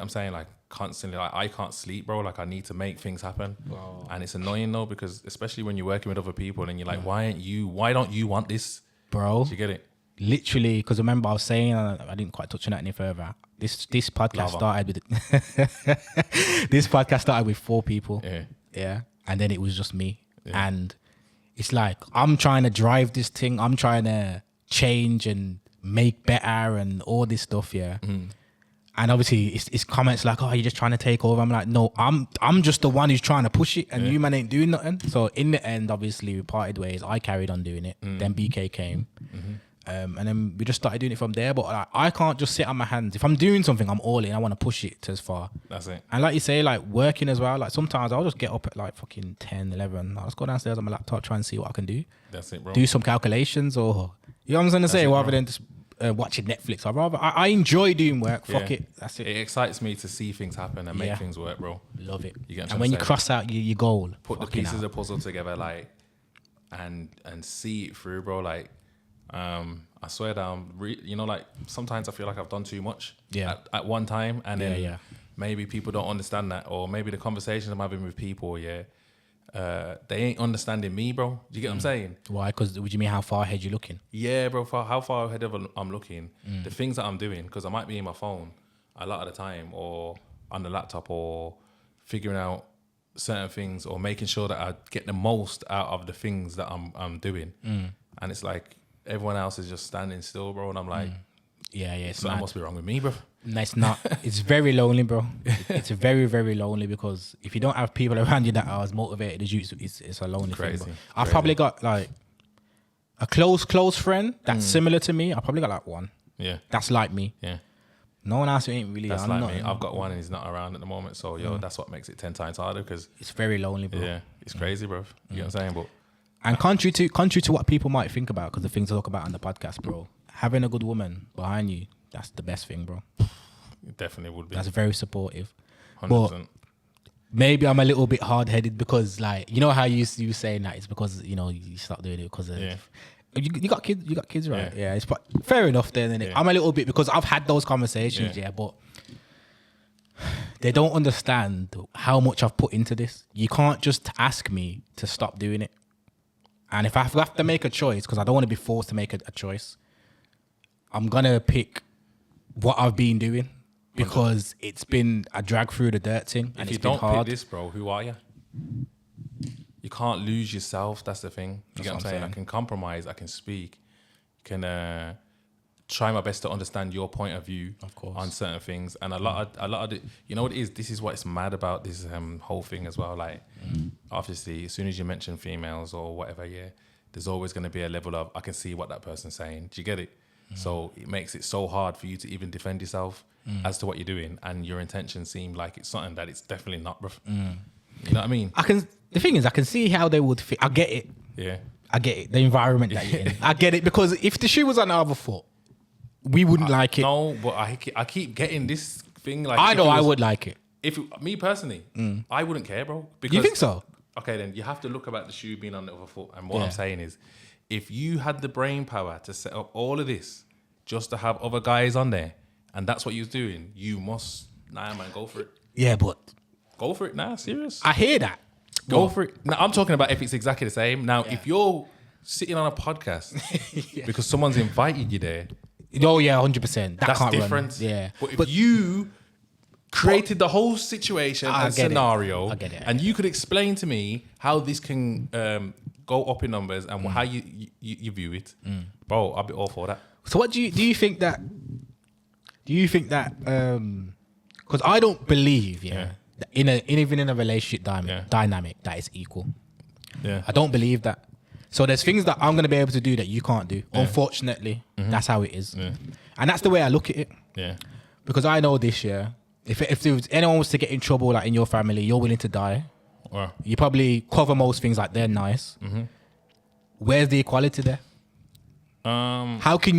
I'm saying like constantly, like I can't sleep, bro. Like I need to make things happen, wow. And it's annoying though because especially when you're working with other people and you're like, why don't you want this, bro? Do you get it? Literally, because remember I was saying, I didn't quite touch on that any further. This podcast started with this podcast started with 4 people, and then it was just me, and it's like I'm trying to drive this thing. I'm trying to change and make better and all this stuff, And obviously, it's comments like, "Oh, you're just trying to take over." I'm like, "No, I'm just the one who's trying to push it, and you man ain't doing nothing." So in the end, obviously, we parted ways. I carried on doing it. Then BK came, and then we just started doing it from there. But like, I can't just sit on my hands. If I'm doing something, I'm all in. I want to push it to as far. That's it. And like you say, like working as well. Like sometimes I'll just get up at like fucking 10, 11. I'll just go downstairs on my laptop, try and see what I can do. That's it, bro. Do some calculations, or you know what I'm going to say, rather than just. Watching Netflix. I enjoy doing work. Fuck it. That's it. It excites me to see things happen and make things work, bro. Love it. You get and when you cross out your goal, put the pieces of the puzzle together, like, and see it through, bro. Like, I swear down. Like sometimes I feel like I've done too much. At one time, and then maybe people don't understand that, or maybe the conversations I'm having with people, they ain't understanding me, bro. Do you get what I'm saying? Why? Because would you mean how far ahead you're looking? Yeah, bro. How far ahead I'm looking? The things that I'm doing, because I might be in my phone a lot of the time, or on the laptop, or figuring out certain things, or making sure that I get the most out of the things that I'm doing. and it's like everyone else is just standing still, bro. And I'm like, it's something mad. must be wrong with me, bro. No, it's not. It's very lonely, bro. It's very, very lonely because if you don't have people around you that are as motivated as you, it's a lonely thing. Bro. I've probably got like a close friend that's similar to me. I probably got like one. Yeah. That's like me. Yeah. No one else ain't really. That's like me. I've got one and he's not around at the moment. So, that's what makes it 10 times harder because it's very lonely, bro. Yeah. It's crazy, bro. You know what I'm saying? But and contrary to what people might think about, because the things I talk about on the podcast, bro, having a good woman behind you, that's the best thing, bro. It definitely would be. That's very supportive. 100%. But maybe I'm a little bit hard-headed because, like, you know how you saying that it's because, you know, you start doing it because of... Yeah. You got kids, right? Yeah, it's fair enough then, innit? I'm a little bit, because I've had those conversations, but they don't understand how much I've put into this. You can't just ask me to stop doing it. And if I have to make a choice, because I don't want to be forced to make a choice, I'm going to pick what I've been doing because it's been a drag through the dirt thing. And if you it's been don't hard. pick this, bro, who are you? You can't lose yourself. That's the thing. You get what I'm saying? I can compromise. I can speak. Can try my best to understand your point of view on certain things. And a lot of the, you know what it is? This is what's mad about this whole thing as well. Like, obviously, as soon as you mention females or whatever, there's always going to be a level of, I can see what that person's saying. Do you get it? So it makes it so hard for you to even defend yourself as to what you're doing. And your intentions seem like it's something that it's definitely not, bro. You know what I mean? The thing is, I can see how they would fit. I get it. Yeah. I get it. The environment that you're in. I get it, because if the shoe was on the other foot, we wouldn't like it. No, but I keep getting this thing like... I know I would like it. Me personally, I wouldn't care, bro. Because, you think so? Okay, then you have to look about the shoe being on the other foot. And what I'm saying is, if you had the brain power to set up all of this just to have other guys on there, and that's what you're doing, you must... Nah, man, go for it. Yeah, but... Go for it. Nah, serious. I hear that. Go for it. Now, I'm talking about if it's exactly the same. Now, if you're sitting on a podcast because someone's invited you there... Oh, yeah, 100%. That's can't different. Run. Yeah. But if you created the whole situation and scenario, I get it. and you could explain to me how this can go up in numbers and how you view it, bro, I'll be all for that. So what do you think that... Do you think that... Because I don't believe, that even in a relationship dynamic, that is equal. Yeah. I don't believe that. So there's things that I'm going to be able to do that you can't do. Unfortunately, that's how it is. Yeah. And that's the way I look at it. Yeah. Because I know this year, if there was anyone was to get in trouble, like in your family, you're willing to die. You probably cover most things like they're nice. Where's the equality there? How can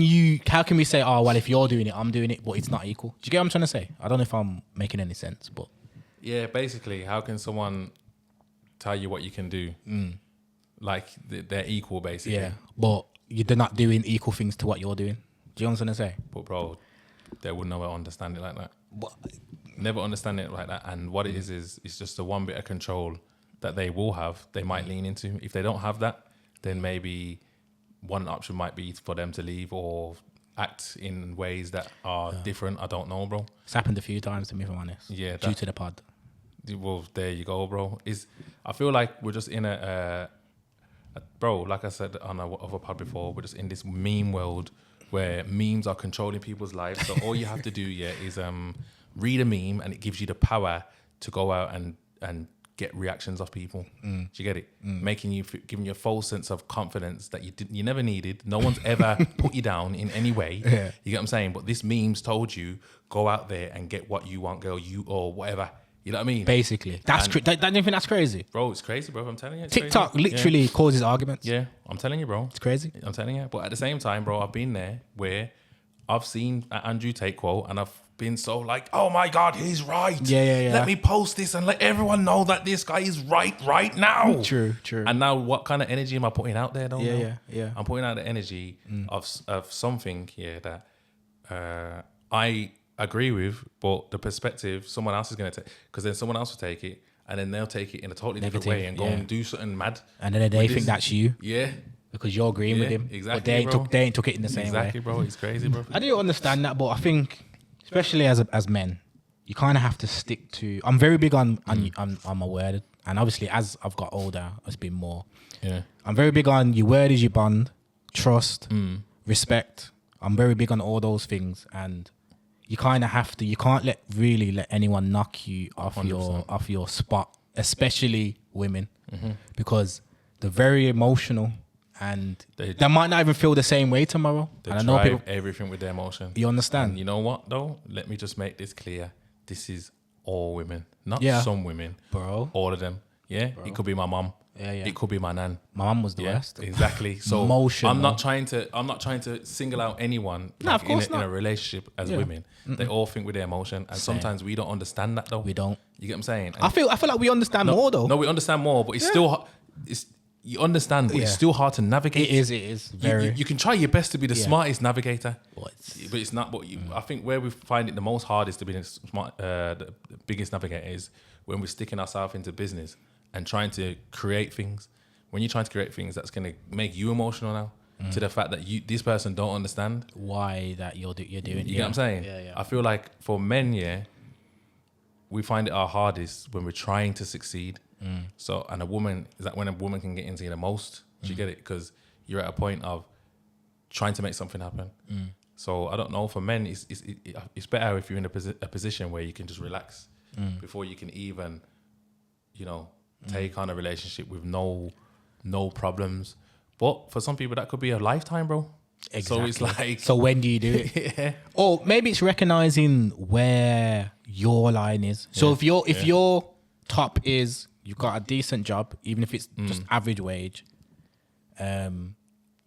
we say, oh, well, if you're doing it, I'm doing it, but it's not equal? Do you get what I'm trying to say? I don't know if I'm making any sense, but... Yeah, basically, how can someone tell you what you can do? Like, they're equal, basically. Yeah, but they're not doing equal things to what you're doing. Do you know what I'm trying to say? But, bro, they would never understand it like that. But, never understand it like that. And what it is it's just the one bit of control that they will have, they might lean into. If they don't have that, then maybe one option might be for them to leave or act in ways that are different. I don't know, bro. It's happened a few times to me, if I'm honest. Yeah. Due to the pod. Well, there you go, bro. I feel like we're just in bro, like I said on a other pod before, we're just in this meme world where memes are controlling people's lives. So all you have to do, is read a meme and it gives you the power to go out and get reactions off people. Do you get it? Giving you a false sense of confidence that you never needed. No one's ever put you down in any way. Yeah. You get what I'm saying? But this meme's told you, go out there and get what you want, girl, you or whatever. You know what I mean? Basically. Don't you think that's crazy? Bro, it's crazy, bro. I'm telling you. TikTok literally causes arguments. Yeah, I'm telling you, bro. It's crazy. I'm telling you. But at the same time, bro, I've been there where I've seen an Andrew Tate quote and I've been so like, oh my God, he's right. Yeah. Let me post this and let everyone know that this guy is right now. True. And now what kind of energy am I putting out there, though? Yeah. I'm putting out the energy of something that I agree with, but the perspective someone else is going to take, because then someone else will take it and then they'll take it in a totally different way and go and do something mad. And then they think that's you. Yeah. Because you're agreeing with him. Exactly, but they ain't took it in the same way. Exactly, bro. It's crazy, bro. I do understand that, but I think, especially as men, you kind of have to stick to... I'm very big on my word. And obviously, as I've got older, it's been more. Yeah. I'm very big on your word is your bond. trust, respect. I'm very big on all those things, and you kind of have to. You can't really let anyone knock you off 100%. your spot, especially women, because they're very emotional, and they might not even feel the same way tomorrow. They and I know drive people. everything with their emotion. You understand? And you know what though? Let me just make this clear. This is all women, not some women, bro. All of them. Yeah, bro. It could be my mum. Yeah. It could be my nan. My mum was the worst. Exactly. So Emotional. I'm not trying to single out anyone of course in a relationship as women. They all think with their emotion, and sometimes we don't understand that though. We don't. You get what I'm saying? And I feel like we understand more though. No, we understand more, but it's still you understand, but it's still hard to navigate. It is. Very. You can try your best to be the smartest navigator, but it's not. But I think where we find it the most hardest to be the biggest navigator is when we're sticking ourselves into business and trying to create things. When you're trying to create things, that's going to make you emotional now to the fact that this person don't understand why that you're doing. You get what I'm saying? Yeah. I feel like for men, we find it our hardest when we're trying to succeed. So, and when a woman can get into you the most. Do you get it? Because you're at a point of trying to make something happen. So I don't know. For men, it's better if you're in a position where you can just relax before you can even, take on a relationship with no problems. But for some people, that could be a lifetime, bro. Exactly. So it's like, so when do you do it? Or maybe it's recognizing where your line is. So if your top is you've got a decent job, even if it's just average wage,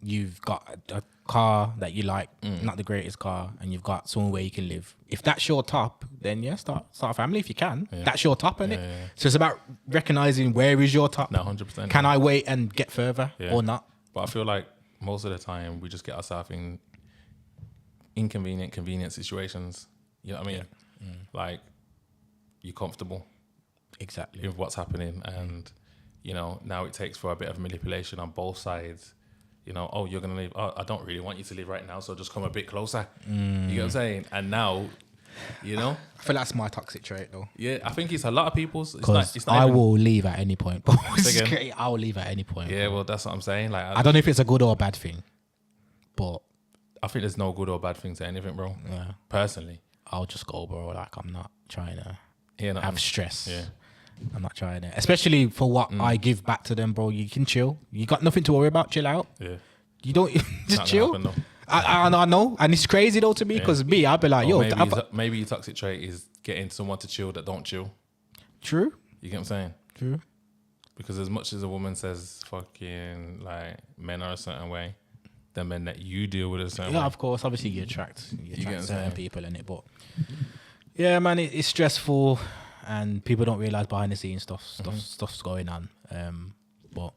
you've got a car that you like, not the greatest car, and you've got somewhere where you can live. If that's your top, then start a family if you can. That's your top, isn't it? Yeah. So it's about recognizing where is your top. No, 100%. Can I wait and get further or not? But I feel like most of the time we just get ourselves in convenient situations. You know what I mean? Like, you're comfortable. Exactly. With what's happening, and now it takes for a bit of manipulation on both sides. Oh, you're gonna leave. Oh, I don't really want you to leave right now, so just come a bit closer. You get what I'm saying? And now, I feel that's my toxic trait though. Yeah, I think it's a lot of people's. Because I will leave at any point. I will leave at any point. Yeah, well, that's what I'm saying. Like, I don't know if it's a good or a bad thing, but I think there's no good or bad thing to anything, bro. Yeah. Personally, I'll just go, bro. Like, I'm not trying to have stress. Yeah. I'm not trying to, especially for what I give back to them, bro. You can chill. You got nothing to worry about. Chill out. Yeah. You don't just chill. I know, and it's crazy though to me because I'd be like, maybe your toxic trait is getting someone to chill that don't chill. True. You get what I'm saying? True. Because as much as a woman says, fucking like men are a certain way, the men that you deal with a certain way. Yeah, of course. Obviously, you attract certain people in it, but yeah, man, it's stressful. And people don't realize behind the scenes stuff's going on. But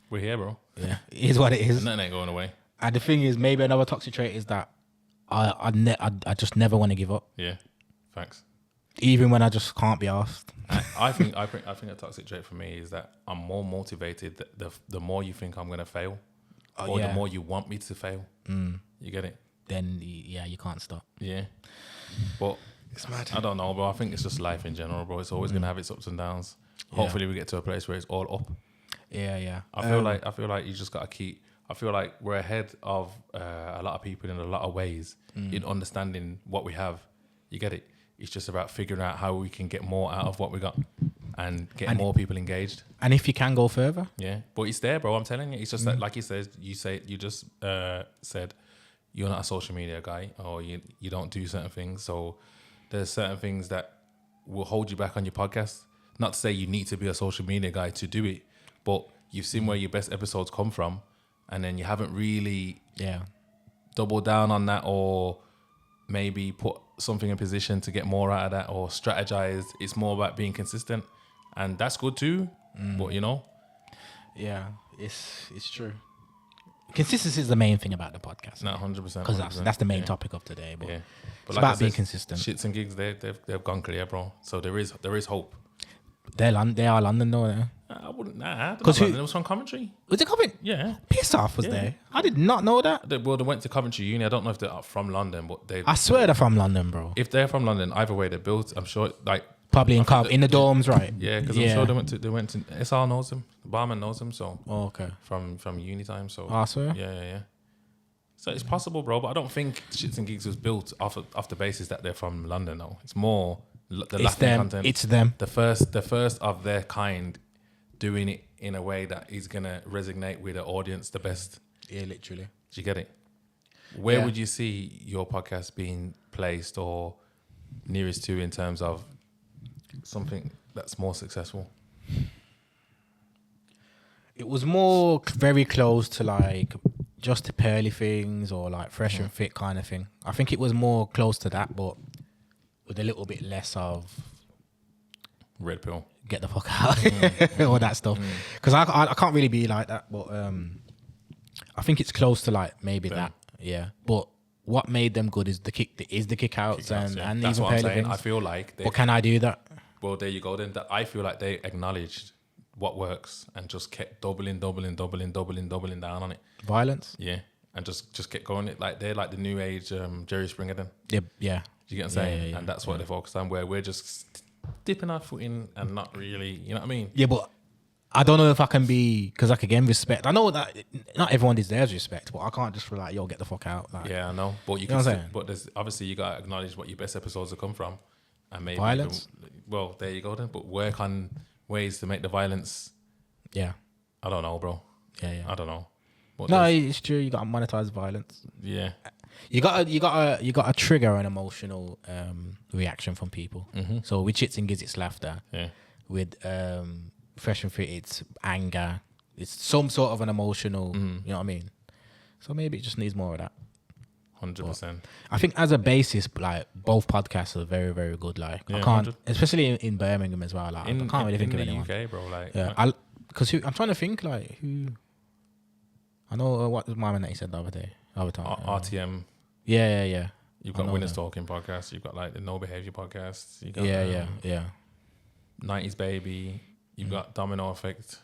we're here, bro. Yeah, it is what it is. And nothing ain't going away. And the thing is, maybe another toxic trait is that I just never want to give up. Yeah, facts. Even when I just can't be asked. I think a toxic trait for me is that I'm more motivated the more you think I'm gonna fail, or the more you want me to fail. You get it? Then you can't stop. Yeah, but. It's mad. I don't know, bro. I think it's just life in general, bro. It's always gonna have its ups and downs. Hopefully, we get to a place where it's all up. Yeah. I feel like you just gotta keep. I feel like we're ahead of a lot of people in a lot of ways in understanding what we have. You get it? It's just about figuring out how we can get more out of what we got and get more people engaged. And if you can go further, yeah. But it's there, bro. I'm telling you, it's just that, like you said, you just said you're not a social media guy, or you don't do certain things, so. There's certain things that will hold you back on your podcast. Not to say you need to be a social media guy to do it, but you've seen where your best episodes come from, and then you haven't really doubled down on that, or maybe put something in position to get more out of that, or strategize. It's more about being consistent, and that's good too. But yeah, it's true. Consistency is the main thing about the podcast. No, 100%. Because that's the main topic of today. But it's like about being consistent. Shits and gigs, they've gone clear, bro. So there is hope. They are London, though. I wouldn't. Nah, because it was from Coventry. Was it Coventry? Yeah. Piss off was there. I did not know that. They went to Coventry Uni. I don't know if they're from London, but I swear they're from London, bro. If they're from London, either way they're built. I'm sure, like. Probably in the dorms, right? Yeah, because I'm sure they went to SR knows them. The barman knows them, so. Oh, okay. From uni time, so. I swear. Yeah. So it's possible, bro. But I don't think Shits and Gigs was built off the basis that they're from London. Though it's more the Latin content. It's them. The first of their kind, doing it in a way that is gonna resonate with the audience the best. Yeah, literally. Do you get it? Where would you see your podcast being placed or nearest to in terms of something that's more successful? It was more very close to like just the pearly things or like fresh and fit kind of thing. I think it was more close to that, but with a little bit less of red pill, get the fuck out, all that stuff. Because I can't really be like that, but I think it's close to like maybe that, yeah. But what made them good is the kick outs and that's even what I'm pearly saying. things. I feel like, but can I do that? Well, there you go. Then that I feel like they acknowledged what works and just kept doubling down on it. Violence? Yeah. And just kept going. It like they're like the new age Jerry Springer then. Yeah. Do you get what I'm saying? Yeah. And that's what they're focused on, where we're just dipping our foot in and not really, you know what I mean? Yeah, but I don't know if I can be, because like again, respect. I know that not everyone deserves respect, but I can't just be like, yo, get the fuck out. Like, yeah, I know. But you can still, but there's obviously you gotta acknowledge what your best episodes have come from. And maybe violence. Well, there you go then. But work on ways to make the violence. Yeah. I don't know, bro. Yeah. I don't know. No, it's true. You got to monetize violence. Yeah. You got to trigger an emotional reaction from people. So with Chits and Giz, it's laughter. Yeah. With Fresh and Fit, it's anger. It's some sort of an emotional. You know what I mean? So maybe it just needs more of that. 100%. I think as a basis, like both podcasts are very, very good. Like I can't, 100. especially in Birmingham as well. Like I can't really think of anyone. In the UK, bro. Like, yeah, because I'm trying to think like who. I know what was my man that he said the other time. RTM. Yeah. You've got Winners Talking podcast. You've got like the No Behavior podcast. You got yeah. 90s Baby. You've got Domino Effect.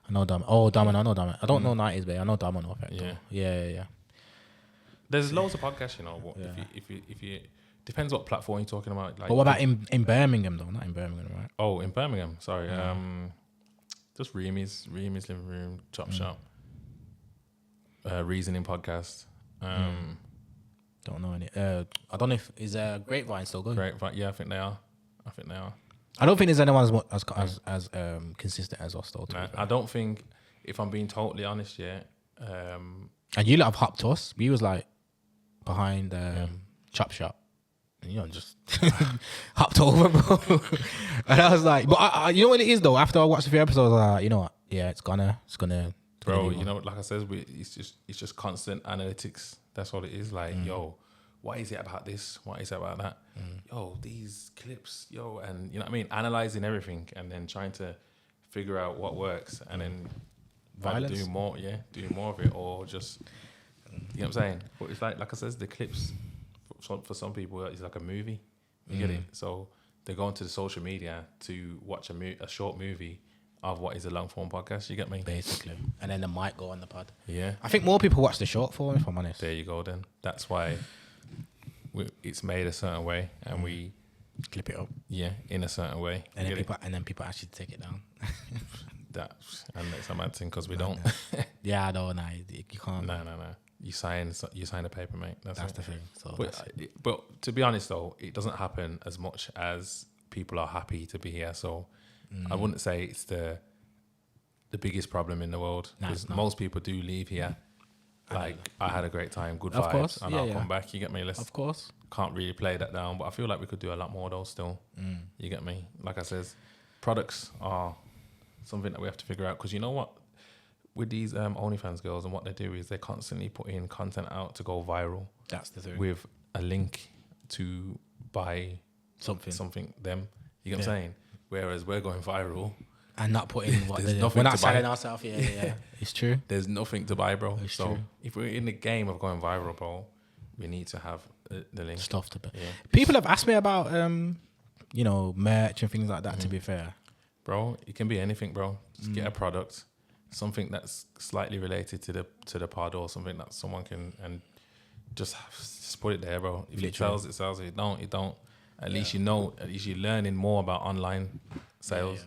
I know Domino. I know Domino. I don't know 90s Baby. I know Domino Effect. Yeah. There's loads of podcasts, you know. If you depends what platform you're talking about. Like, but what about in Birmingham though? Not in Birmingham, right? Oh, in Birmingham. Sorry. Just Reemy's Living Room, Chop Shop, Reasoning podcast. Don't know any. I don't know if is Grapevine still going. Grapevine, yeah, I think they are. I don't think there's anyone as consistent as us though. Nah, I don't think, if I'm being totally honest, and you lot have hopped us. We was like behind Chop Shop. And, you know, just hopped over, bro. And I was like, but I, you know what it is though? After I watched a few episodes, I was like, you know what? Yeah, it's gonna. Bro, you know, like I said, it's just constant analytics. That's all it is. Like, yo, what is it about this? What is it about that? Yo, these clips, yo, and you know what I mean? Analyzing everything and then trying to figure out what works and then violence. Do more of it, or just, you know what I'm saying? But it's like I said, the clips for some people it's like a movie. You get it? So they go onto the social media to watch a short movie of what is a long form podcast. You get me? Basically, and then they might go on the pod. Yeah, I think more people watch the short form. If I'm honest. There you go. Then that's why it's made a certain way, and we clip it up. Yeah, in a certain way, and then people actually take it down. And it's a mad thing because we don't. Yeah, no, you can't. No. You sign a paper, mate. That's the thing. So but to be honest, though, it doesn't happen as much as people are happy to be here. So I wouldn't say it's the biggest problem in the world, because most people do leave here. Like, I had a great time, good vibes, course. and I'll come back. You get me? Of course. Can't really play that down, but I feel like we could do a lot more though still. You get me? Like I says, products are something that we have to figure out, because you know what? With these OnlyFans girls, and what they do is they constantly put in content out to go viral. That's the thing. With a link to buy something them. You get what I'm saying? Whereas we're going viral and not putting what we're not selling ourselves. Yeah. It's true. There's nothing to buy, bro. It's so true. If we're in the game of going viral, bro, we need to have the link. Stuff to buy. Yeah. People have asked me about merch and things like that. To be fair, bro, it can be anything, bro. Just get a product, something that's slightly related to the pod, or something that someone can, and just put it there, bro. If it sells, it sells. If it don't, it don't. At least you know. At least you're learning more about online sales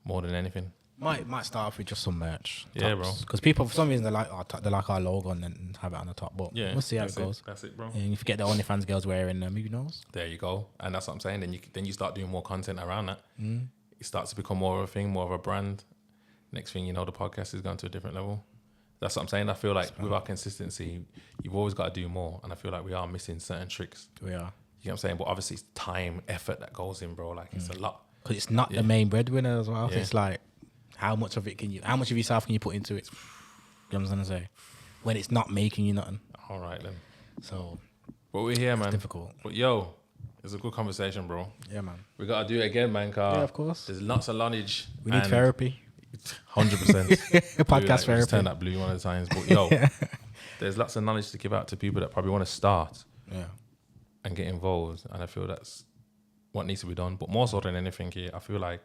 more than anything. Might start off with just some merch. Yeah, bro. Because people, for some reason, they like our logo and then have it on the top. But Yeah, we'll see how it goes. That's it, bro. And if you get the OnlyFans girls wearing them, who knows? There you go. And that's what I'm saying. Then you start doing more content around that. It starts to become more of a thing, more of a brand. Next thing you know, the podcast is going to a different level. That's what I'm saying. I feel like with our consistency, you've always got to do more. And I feel like we are missing certain tricks. We are. You know what I'm saying? But obviously it's time, effort that goes in, bro. Like it's a lot. Because it's not the main breadwinner as well. Yeah. It's like, how much of yourself can you put into it? You know what I'm trying to say? When it's not making you nothing. All right, then. So. But we're here, man. Difficult. But yo, it's a good conversation, bro. Yeah, man. We got to do it again, man. Yeah, of course. There's lots of knowledge. We need therapy. 100%. Podcast therapy. Just turn that blue one of the times. But yo, there's lots of knowledge to give out to people that probably want to start and get involved. And I feel that's what needs to be done. But more so than anything here, I feel like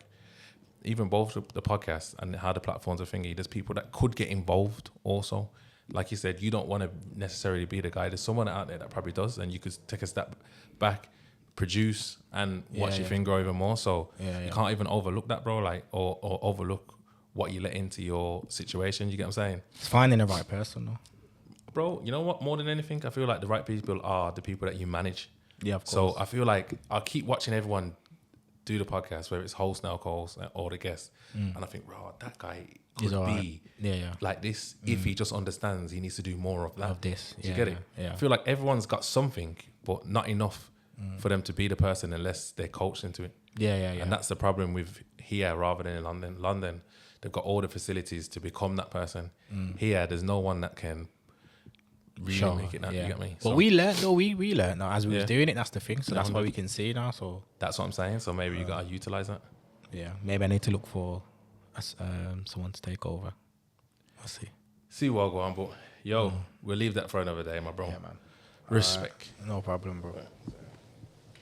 even both the podcast and how the platforms are thingy, there's people that could get involved also. Like you said, you don't want to necessarily be the guy. There's someone out there that probably does, and you could take a step back, produce, and watch your thing grow even more. So you can't even overlook that, bro. Like or overlook what you let into your situation. You get what I'm saying? It's finding the right person, though. Bro, you know what? More than anything, I feel like the right people are the people that you manage. Yeah, of course. So I feel like I'll keep watching everyone do the podcast, whether it's host now calls or the guests, and I think, bro, that guy could be like this if he just understands he needs to do more of that. Of this. Do you get it? Yeah. I feel like everyone's got something, but not enough for them to be the person unless they're coached into it. Yeah. And that's the problem with here rather than in London. London, they've got all the facilities to become that person. Here, there's no one that can really make it now. You get me? But we learned, though. We learned now as we was doing it. That's the thing. So that's why we can see now. So that's what I'm saying. So maybe you gotta utilize that. Yeah. Maybe I need to look for someone to take over. I'll see. See what go on, but yo, we'll leave that for another day, my bro. Yeah, man. Respect. No problem, bro.